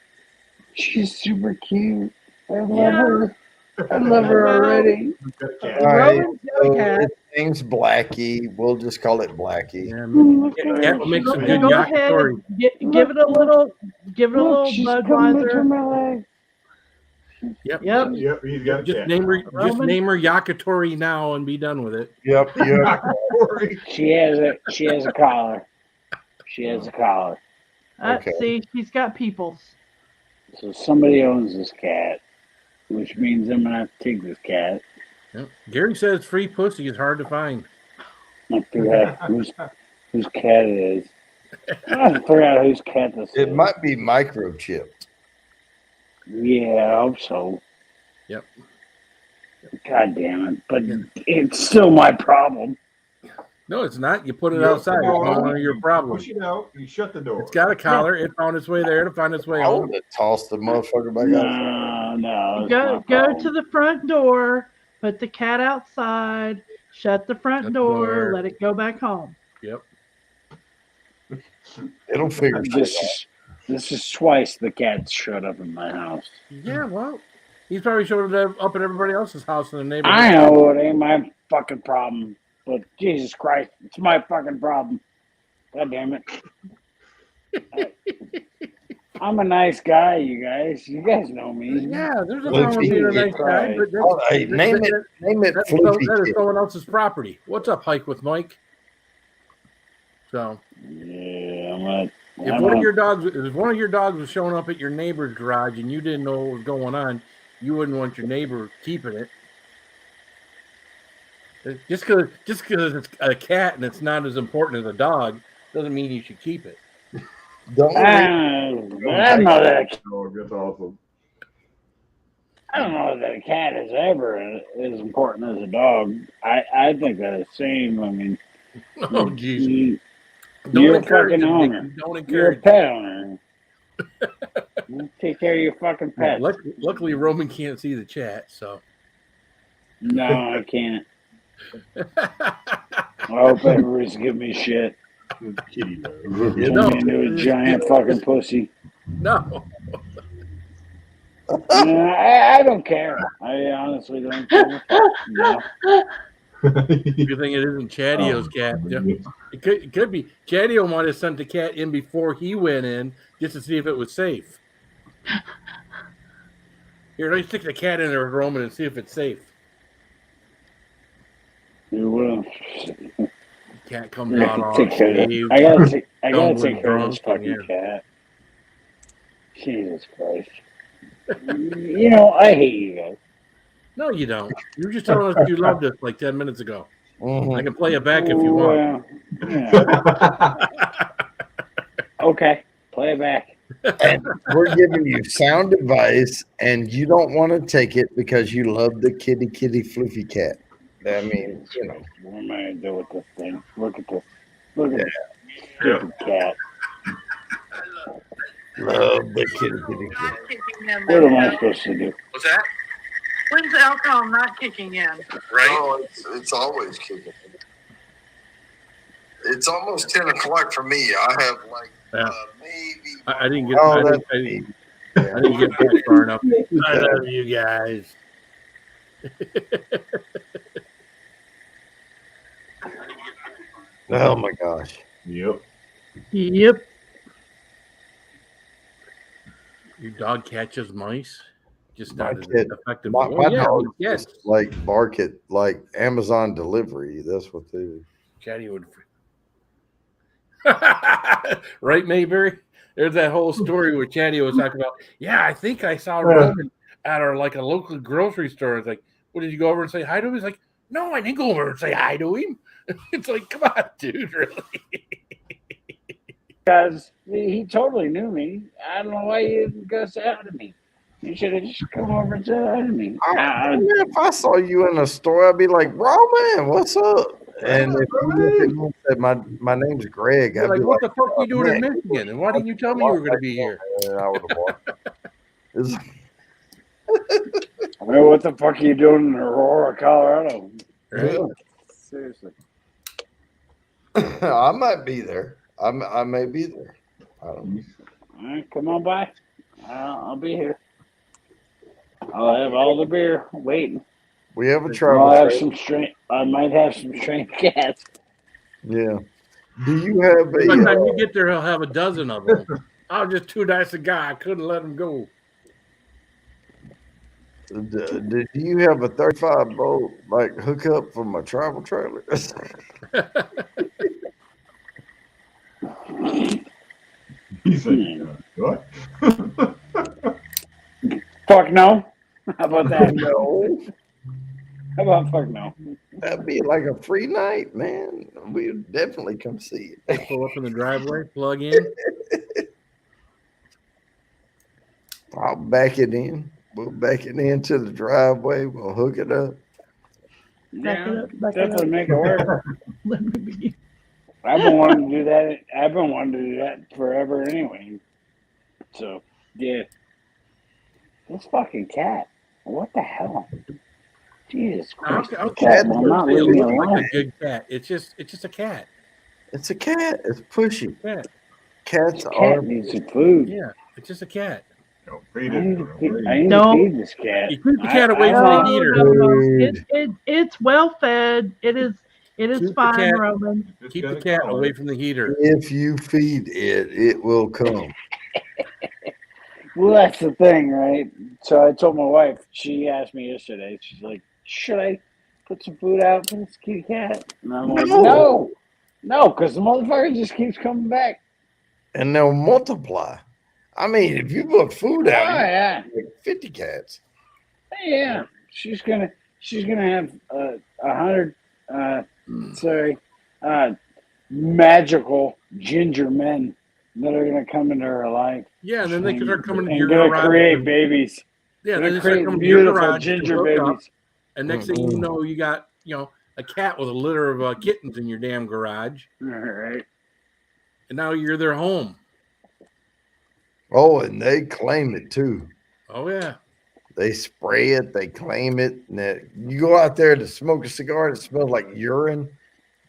She's super cute. I love Yeah. her. I love her already. All right, Roman's got a so cat. his name's Blackie. We'll just call it Blackie. Cat will make some good Go ahead. yakitori. Give it a little. Give it a Look, little she's coming Budweiser. between my legs. Yep. Yep. Yep, he's got a Just cat. name her Roman? yakitori now and be done with it. Yep. She has a collar. She has a collar. Okay. See, she's got peoples. So somebody owns this cat, which means I'm gonna have to take this cat. Yep. Gary says free pussy is hard to find. I figure out whose cat it is. I have to figure out whose cat this It is. might be microchipped. Yeah, I hope so. Yep. God damn it. But it's still my problem. No, it's not. You put it Yep. outside. It's none of your problem. Push it out. You shut the door. It's got a collar. It found its way there to find its way I home. would have tossed the motherfucker back outside. No. it's Go my problem. to the front door. Put the cat outside. Shut the front Shut the door. door. Let it go back home. Yep. It'll figure shit out. This is twice the cat showed up in my house. Yeah, well, he's probably showed up at everybody else's house in the neighborhood. I know it ain't my fucking problem, but Jesus Christ, it's my fucking problem. God damn it. I'm a nice guy, you guys. You guys know me. Yeah, there's nothing wrong with being a nice guy, but that's, Oh, hey, name it that's Floofy that is Kid. someone else's property. What's up, Hike with Mike? So, Yeah, if one of your dogs was showing up at your neighbor's garage and you didn't know what was going on, you wouldn't want your neighbor keeping it. Just because it's a cat and it's not as important as a dog doesn't mean you should keep it. Don't I don't know that. Oh, that's awesome. I don't know that a cat is ever as important as a dog. I think they're the same. I mean, Oh, geez. you're a encourage fucking it, owner. Nick. Don't You're a encourage pet owner. You take care of your fucking pets. Luckily, Roman can't see the chat, so. No, I can't. I hope everybody's giving me shit. Kitty dog. Turn No. me into a giant fucking pussy. No. I don't care. I honestly don't care. No. Good thing it isn't Chadio's cat. Yeah. It could be. Chadio might have sent the cat in before he went in just to see if it was safe. Here, let me stick the cat in there with Roman and see if it's safe. You will. Cat comes out all Take care of shaved, I gotta take care of stumbling this drunk, fucking yeah. cat. Jesus Christ. You know, I hate you guys. No, you don't. You were just telling us you loved us like 10 minutes ago. Mhm. I can play it back if you want. Well, yeah. Okay, play it back. And we're giving you sound advice, and you don't want to take it because you love the kitty floofy cat. I mean, you know. What am I gonna do with this thing? Look at this. Look at this stupid cat. Love the kitty, kitty, kitty. Not kicking in. What am I supposed to do? What's that? When's the alcohol not kicking in? Right? Oh, it's always kicking. It's almost 10 o'clock for me. I have like Yeah. maybe. I didn't get. Oh, I, that's didn't, I didn't get back far enough. I love you guys. Oh my gosh. Yep. Yep. Your dog catches mice. Just My not as kid- effective. My, Oh, my yeah, dog yes. just like bark at like Amazon delivery. That's what they do. Chatty would. Right, Mayberry? There's that whole story where Chatty was talking about, yeah, I think I saw Roman at our like a local grocery store. It's like, what, did you go over and say hi to him? He's like, no, I didn't go over and say hi to him. It's like, come on, dude, really? Because he totally knew me. I don't know why you didn't go say hi to me. You should have just come over and said hi to me. If I saw you in a store, I'd be like, Roman, what's up? And if you looked at me and said, my name's Greg, You're I'd like, be what like, the fuck are you doing in man, Michigan? And why didn't you tell me you were going to be here? And I would have walked. It's- I mean, what the fuck are you doing in Aurora, Colorado? Right? Seriously. I might be there. I may be there. I don't know. All right, come on by. I'll be here. I'll have all the beer waiting. We have a I'll travel have trailer. some I might have some strained cats. Yeah. Do you have By the time a you get there, he'll have a dozen of them. I was just too nice a guy. I couldn't let him go. do you have a 35 volt like hookup from a travel trailer? He said, what? Fuck no. How about that? No. How about fuck no? That'd be like a free night, man. We'd definitely come see it. Pull up in the driveway, plug in. I'll back it in. We'll back it into the driveway. We'll hook it up. Back it Yeah, up, back it definitely up. make it work. Let me begin. I've been wanting to do that. I've been wanting to do that forever anyway. So, yeah. This fucking cat. What the hell? Jesus Christ. I'll Cat will not leave me like alone. a good cat. It's just a cat. It's a cat. It's pushy. Cat. Cats This are cat needs some food. Yeah, it's just a cat. Don't I feed need to it. feed, I need to Don't. feed this cat. You keep the cat away from No, the heater. no. It's well fed. It is Keep the fine, cat- Roman. Just Keep the gotta cat call away it. from the heater. If you feed it, it will come. Well, that's the thing, right? So I told my wife, she asked me yesterday, she's like, should I put some food out for this kitty cat? And I'm like, No. no, because the motherfucker just keeps coming back. And they'll multiply. I mean, if you put food Oh, out, you yeah. get like 50 cats. Yeah. She's gonna have 100 magical ginger men that are gonna come into her life. Yeah, and then they can start coming to and your gonna garage. create babies. Yeah, Gonna then they start create coming to your beautiful garage to ginger hook up, babies. and next thing you know, you got a cat with a litter of kittens in your damn garage, All right. and now you're their home. Oh, and they claim it too. Oh yeah. They spray it, they claim it. And you go out there to smoke a cigar and it smells like urine.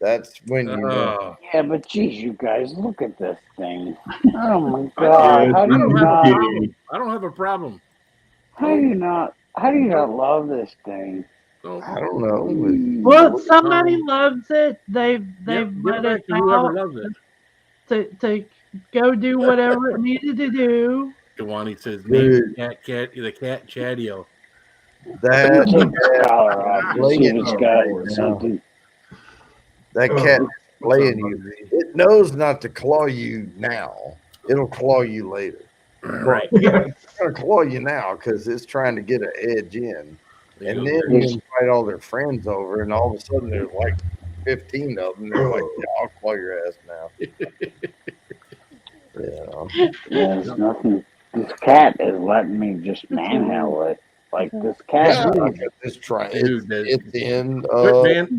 That's when you know. Yeah, but geez, you guys, look at this thing. Oh my God! How I do you don't have a not? problem. I don't have a problem. How do you not? How do you not love this thing? So, I don't know. Well, somebody loves it. They've give let back it to whoever out loves it. to go do whatever it needed to do. Dewani says, name the cat Chadio. That Take the collar off and see if it's got Yeah. something. that cat playing you. It knows not to claw you now. It'll claw you later. Right. It's gonna claw you now because it's trying to get an edge in. And then you invite all their friends over, and all of a sudden there's like 15 of them. They're like, yeah, I'll claw your ass now. Yeah, there's nothing. This cat is letting me just manhandle it. Like this cat. Yeah, it's trying. It's in.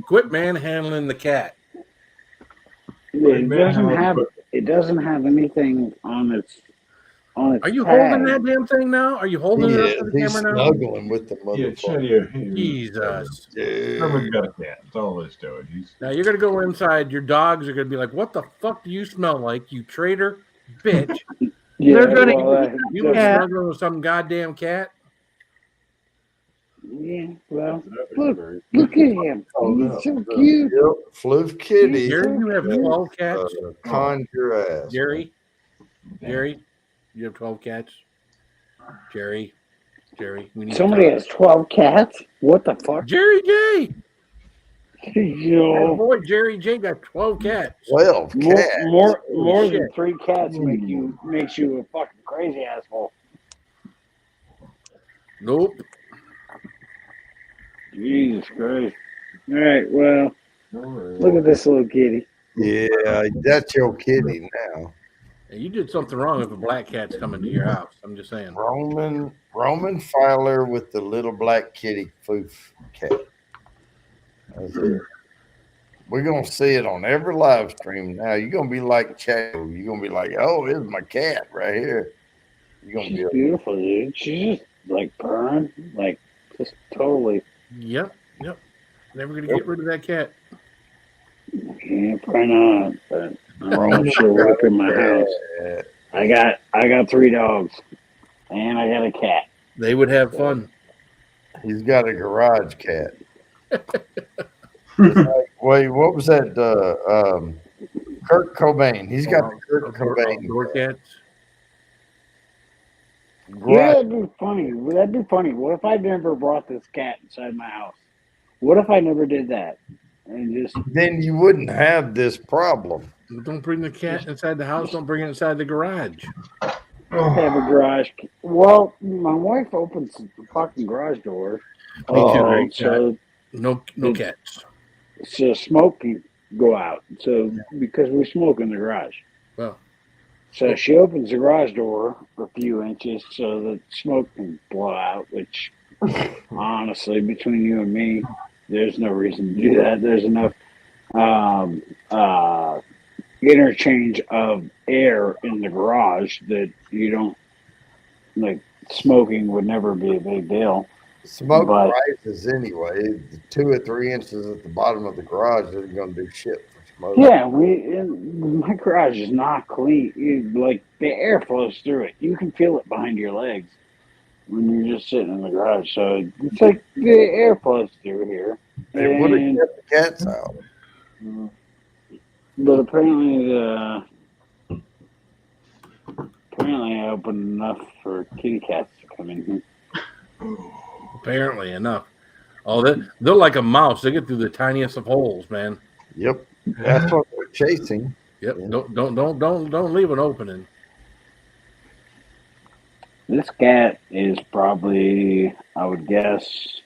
Quit manhandling the cat. It doesn't have anything on its on its Are you tag. holding that damn thing now? Are you holding it up to the He's camera now? snuggling with the Yeah, motherfucker. Jesus. Herman's got a cat. That's all he's doing. Now you're gonna go inside. Your dogs are gonna be like, "What the fuck do you smell like, you traitor, bitch? Yeah, They're gonna well, eat You that been cat. snuggling with some goddamn cat?" yeah, well, look at him. He's so cute. Yep, Floof Kitty. Jerry, you have 12 cats. Conjure ass. Jerry, you have 12 cats. Jerry, we need Somebody to has 12 cats? What the fuck? Jerry J. That Yo, boy Jerry J got 12 cats. 12 cats. more Holy than shit. 3 cats makes you a fucking crazy asshole. Nope. Jesus Christ. All right, well, look at this little kitty. Yeah, that's your kitty now. Hey, you did something wrong if a black cat's coming to your house. I'm just saying. Roman Filer with the little black kitty Floof cat. That's it. We're gonna see it on every live stream now. You're gonna be like Chaco. You're gonna be like, oh, it's my cat right here. You're gonna She's be beautiful, dude. She's just like purring, like just totally. Yep. Never gonna get rid of that cat. Yeah, probably not. But I'm not sure what up in my house. I got 3 dogs, and I got a cat. They would have fun. He's got a garage cat. Wait, what was that? Kurt Cobain. He's got the Kurt Cobain. Door cats. Yeah, that'd be funny. That'd be funny. What if I never brought this cat inside my house? What if I never did that? And just Then you wouldn't have this problem. Don't bring the cat inside the house. Don't bring it inside the garage. have a garage. Well, my wife opens the fucking garage door. So no cats. So smoke can go out. So because we smoke in the garage. Well. So she opens the garage door a few inches so that smoke can blow out, which honestly, between you and me, there's no reason to do that. There's enough interchange of air in the garage that you don't, like, smoking would never be a big deal. Smoke rises anyway. 2 or 3 inches at the bottom of the garage isn't going to do shit for smoke. Yeah, my garage is not clean. Like, the air flows through it. You can feel it behind your legs when you're just sitting in the garage. So it's like the air flows through here. It would have kept the cats out. But apparently I opened enough for kitty cats to come in here. Apparently enough. Oh, they're like a mouse. They get through the tiniest of holes, man. Yep, that's what they're chasing. Yep. Yeah. Don't leave an opening. This cat is probably, I would guess,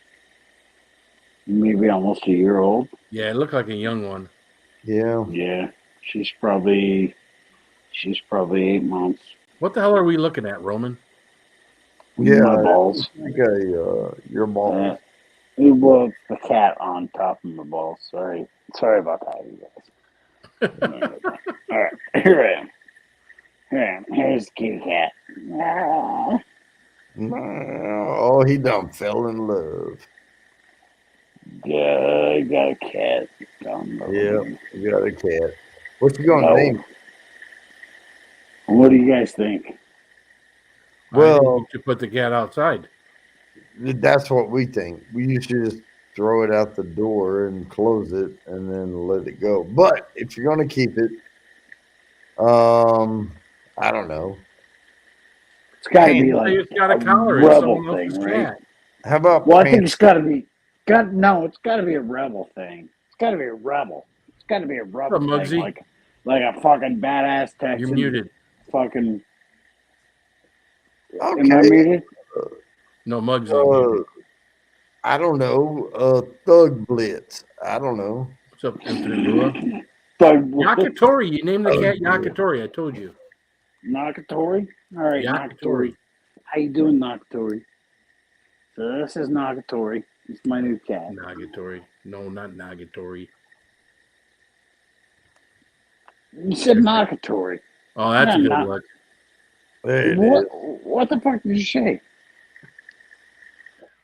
maybe almost a year old. Yeah, it looked like a young one. Yeah. Yeah. She's probably 8 months. What the hell are we looking at, Roman? Yeah, my balls. Your balls. Well, it's the cat on top of my balls. Sorry about that, you guys. All right, here I am. Here's the kitty cat. Oh, he done fell in love. Yeah, I got a cat. Yeah, you got a cat. What you gonna name? What do you guys think? Well, you should put the cat outside. That's what we think. We should just throw it out the door and close it and then let it go. But if you're gonna keep it, I don't know. It's got to be like it's got a collar. rebel thing, right? How about? Well, I think it's got to be. It's got to be a rebel thing. It's got to be a rebel. It's got to be a rebel thing, like a fucking badass Texan. You're muted. Fucking. Okay. Am I muted? No, Muggsy. I don't know. Thug Blitz. I don't know. What's up, Infinite Lua? Yakatori. You named the cat Yakatori. I told you. Nakatori? All right, Nakatori. How you doing, Nakatori? So this is Nagatori. It's my new cat. Nagatori. No, not Nagatori. You said Nagatori. Oh, that's a good look. There it What? is. What the fuck did you say?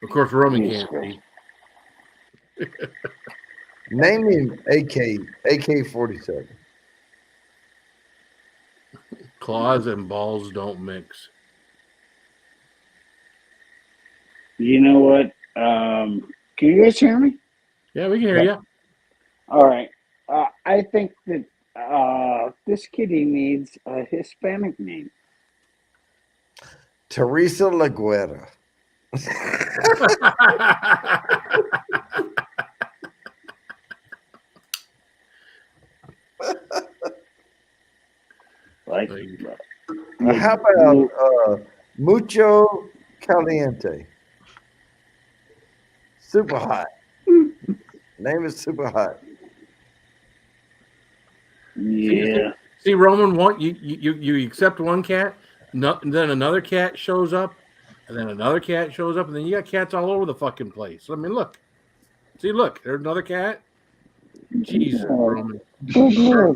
Of course, Roman Jesus can't Christ. see. Name him AK-47. Claws and balls don't mix. You know what? Can you guys hear me? Yeah, we can hear you. All right. I think that this kitty needs a Hispanic name. Teresa Laguerta. Like, How about Mucho Caliente? Super hot. Name is super hot. yeah. See, Roman, you accept one cat, and then another cat shows up, and then another cat shows up, and then you got cats all over the fucking place. I mean, look. See, look, there's another cat. Jesus, Roman. They're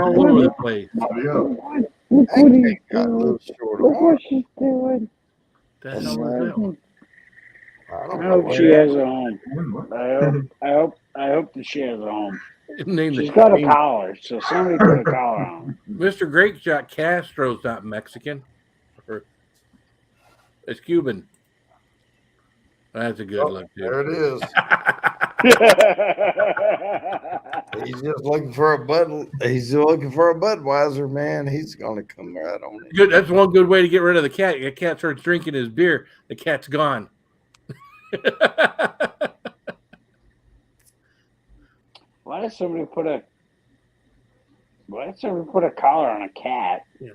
all over the place. Look what he's Got a doing. little short Look what arm. she's doing. The hell is that? I don't I know. hope she has a home. I hope that she has a home. She's got a collar, so somebody put a collar on. Mr. Great Shot Castro's not Mexican. It's Cuban. That's a good look, dude. There it is. He's just looking for a Bud. He's looking for a Budweiser, man. He's gonna come right on it. Good. That's one good way to get rid of the cat. The cat starts drinking his beer. The cat's gone. Why did somebody put a collar on a cat? Yeah.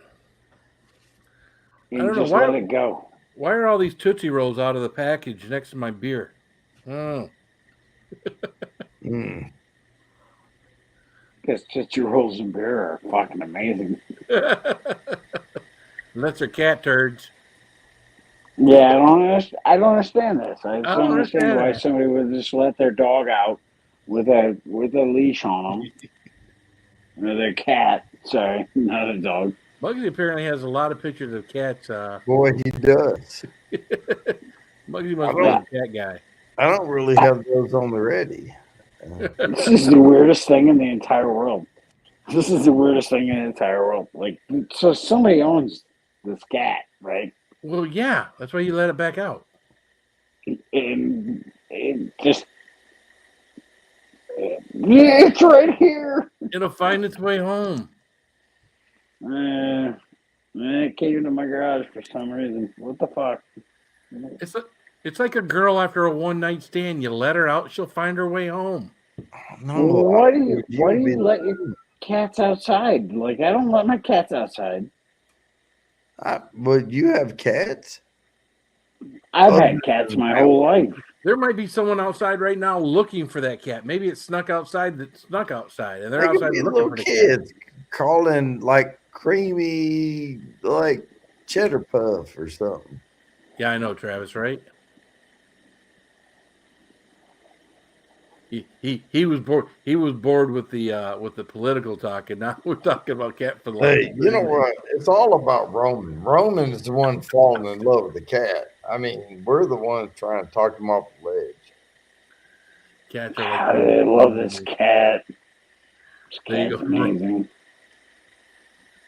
And I don't know just why. let it go. Why are all these Tootsie Rolls out of the package next to my beer? Oh. Because Tootsie Rolls and beer are fucking amazing. Unless they're cat turds. Yeah, I don't understand this. I I don't understand why somebody would just let their dog out with a leash on them. Or their cat. Sorry, not a dog. Bugsy apparently has a lot of pictures of cats. Boy, he does. Bugsy must be a cat guy. I don't really have those on the ready. This is the weirdest thing in the entire world. This is the weirdest thing in the entire world. Like, so somebody owns this cat, right? Well, yeah, that's why you let it back out. And it just, yeah, it's right here. It'll find its way home. It came into my garage for some reason. What the fuck? It's like a girl after a one-night stand. You let her out, she'll find her way home. No, why do you let your cats outside? Like, I don't let my cats outside. But you have cats? I've had cats my whole life. There might be someone outside right now looking for that cat. Maybe it snuck outside, and they're outside looking little for the kids calling like creamy, like cheddar puff or something. Yeah, I know, Travis. Right? He was bored. He was bored with the political talk, and now we're talking about cat for the. Hey, you know what? It's all about Roman. Roman is the one falling in love with the cat. I mean, we're the ones trying to talk him off the ledge. Cats are like, I love this cat. This there you cat's go. amazing.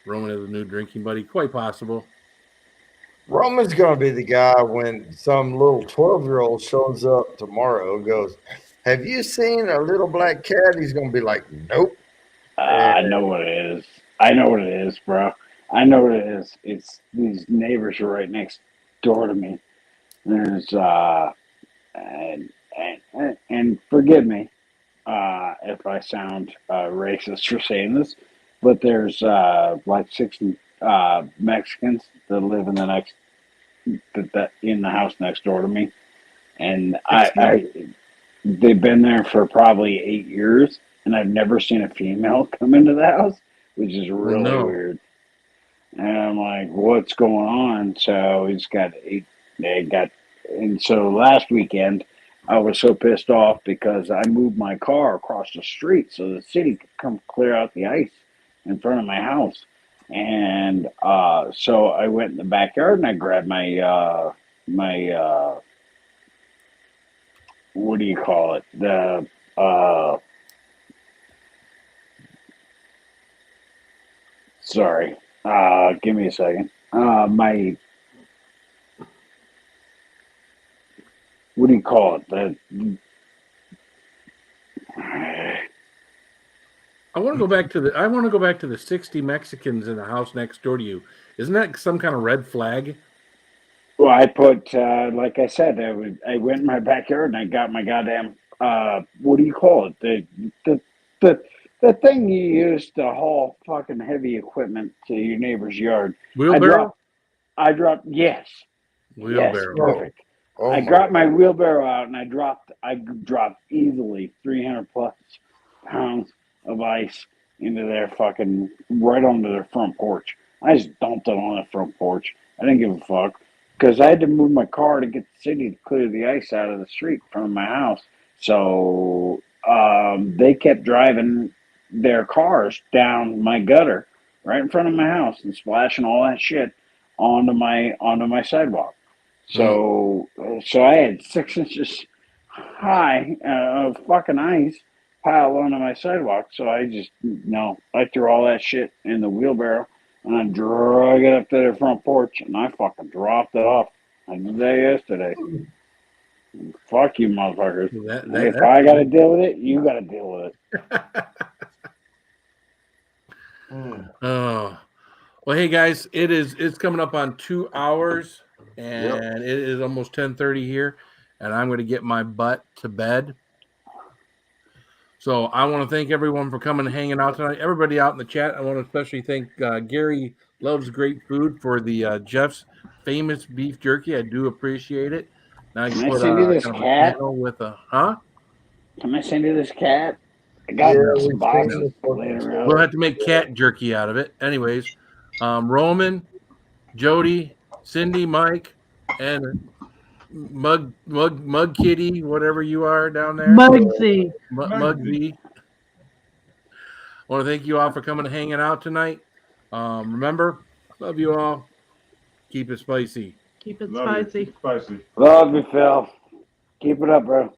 Roman has a new drinking buddy. Quite possible. Roman's going to be the guy when some little 12-year-old shows up tomorrow and goes, "Have you seen a little black cat?" He's going to be like, "Nope." I know what it is. I know what it is, bro. I know what it is. It's these neighbors are right next door to me. There's and forgive me if I sound racist for saying this, but there's like 6 Mexicans that live in the house next door to me, and they've been there for probably 8 years, and I've never seen a female come into the house, which is really weird. And I'm like, what's going on? So and so last weekend, I was so pissed off because I moved my car across the street so the city could come clear out the ice in front of my house. And so I went in the backyard and I grabbed my what do you call it? The sorry, give me a second. My what do you call it? I want to go back to the 60 Mexicans in the house next door to you. Isn't that some kind of red flag? Well, I put like I said, I went in my backyard and I got my goddamn what do you call it? The the the thing you use to haul fucking heavy equipment to your neighbor's yard. Wheelbarrow? I dropped yes. Yes, Wheelbarrow. perfect. Oh I my dropped my wheelbarrow out and I dropped easily 300 plus pounds of ice into their fucking right onto their front porch. I just dumped it on the front porch. I didn't give a fuck because I had to move my car to get the city to clear the ice out of the street from my house. So they kept driving their cars down my gutter right in front of my house and splashing all that shit onto my sidewalk. So I had 6 inches high of fucking ice piled onto my sidewalk. So I just no, I threw all that shit in the wheelbarrow and I drug it up to their front porch and I fucking dropped it off. I did that yesterday. Fuck you, motherfuckers. If I got to deal with it, you got to deal with it. Oh, well, hey guys, it's coming up on 2 hours, and it is almost 10:30 here, and I'm going to get my butt to bed. So I want to thank everyone for coming and hanging out tonight. Everybody out in the chat, I want to especially thank Gary Loves Great Food for the Jeff's famous beef jerky. I do appreciate it. Now I Can can I put send you this kind of a cat? panel with a huh? Can I send you this cat? I got Yeah, some we've seen boxes this laying one. around. We'll have to make cat jerky out of it. Anyways, Roman, Jody, Cindy, Mike, and Mug Kitty, whatever you are down there. Mugsy. Mugsy. I want to thank you all for coming and hanging out tonight. Remember, love you all. Keep it spicy. Keep it Love you. spicy. Spicy. Love you, Phil. Keep it up, bro.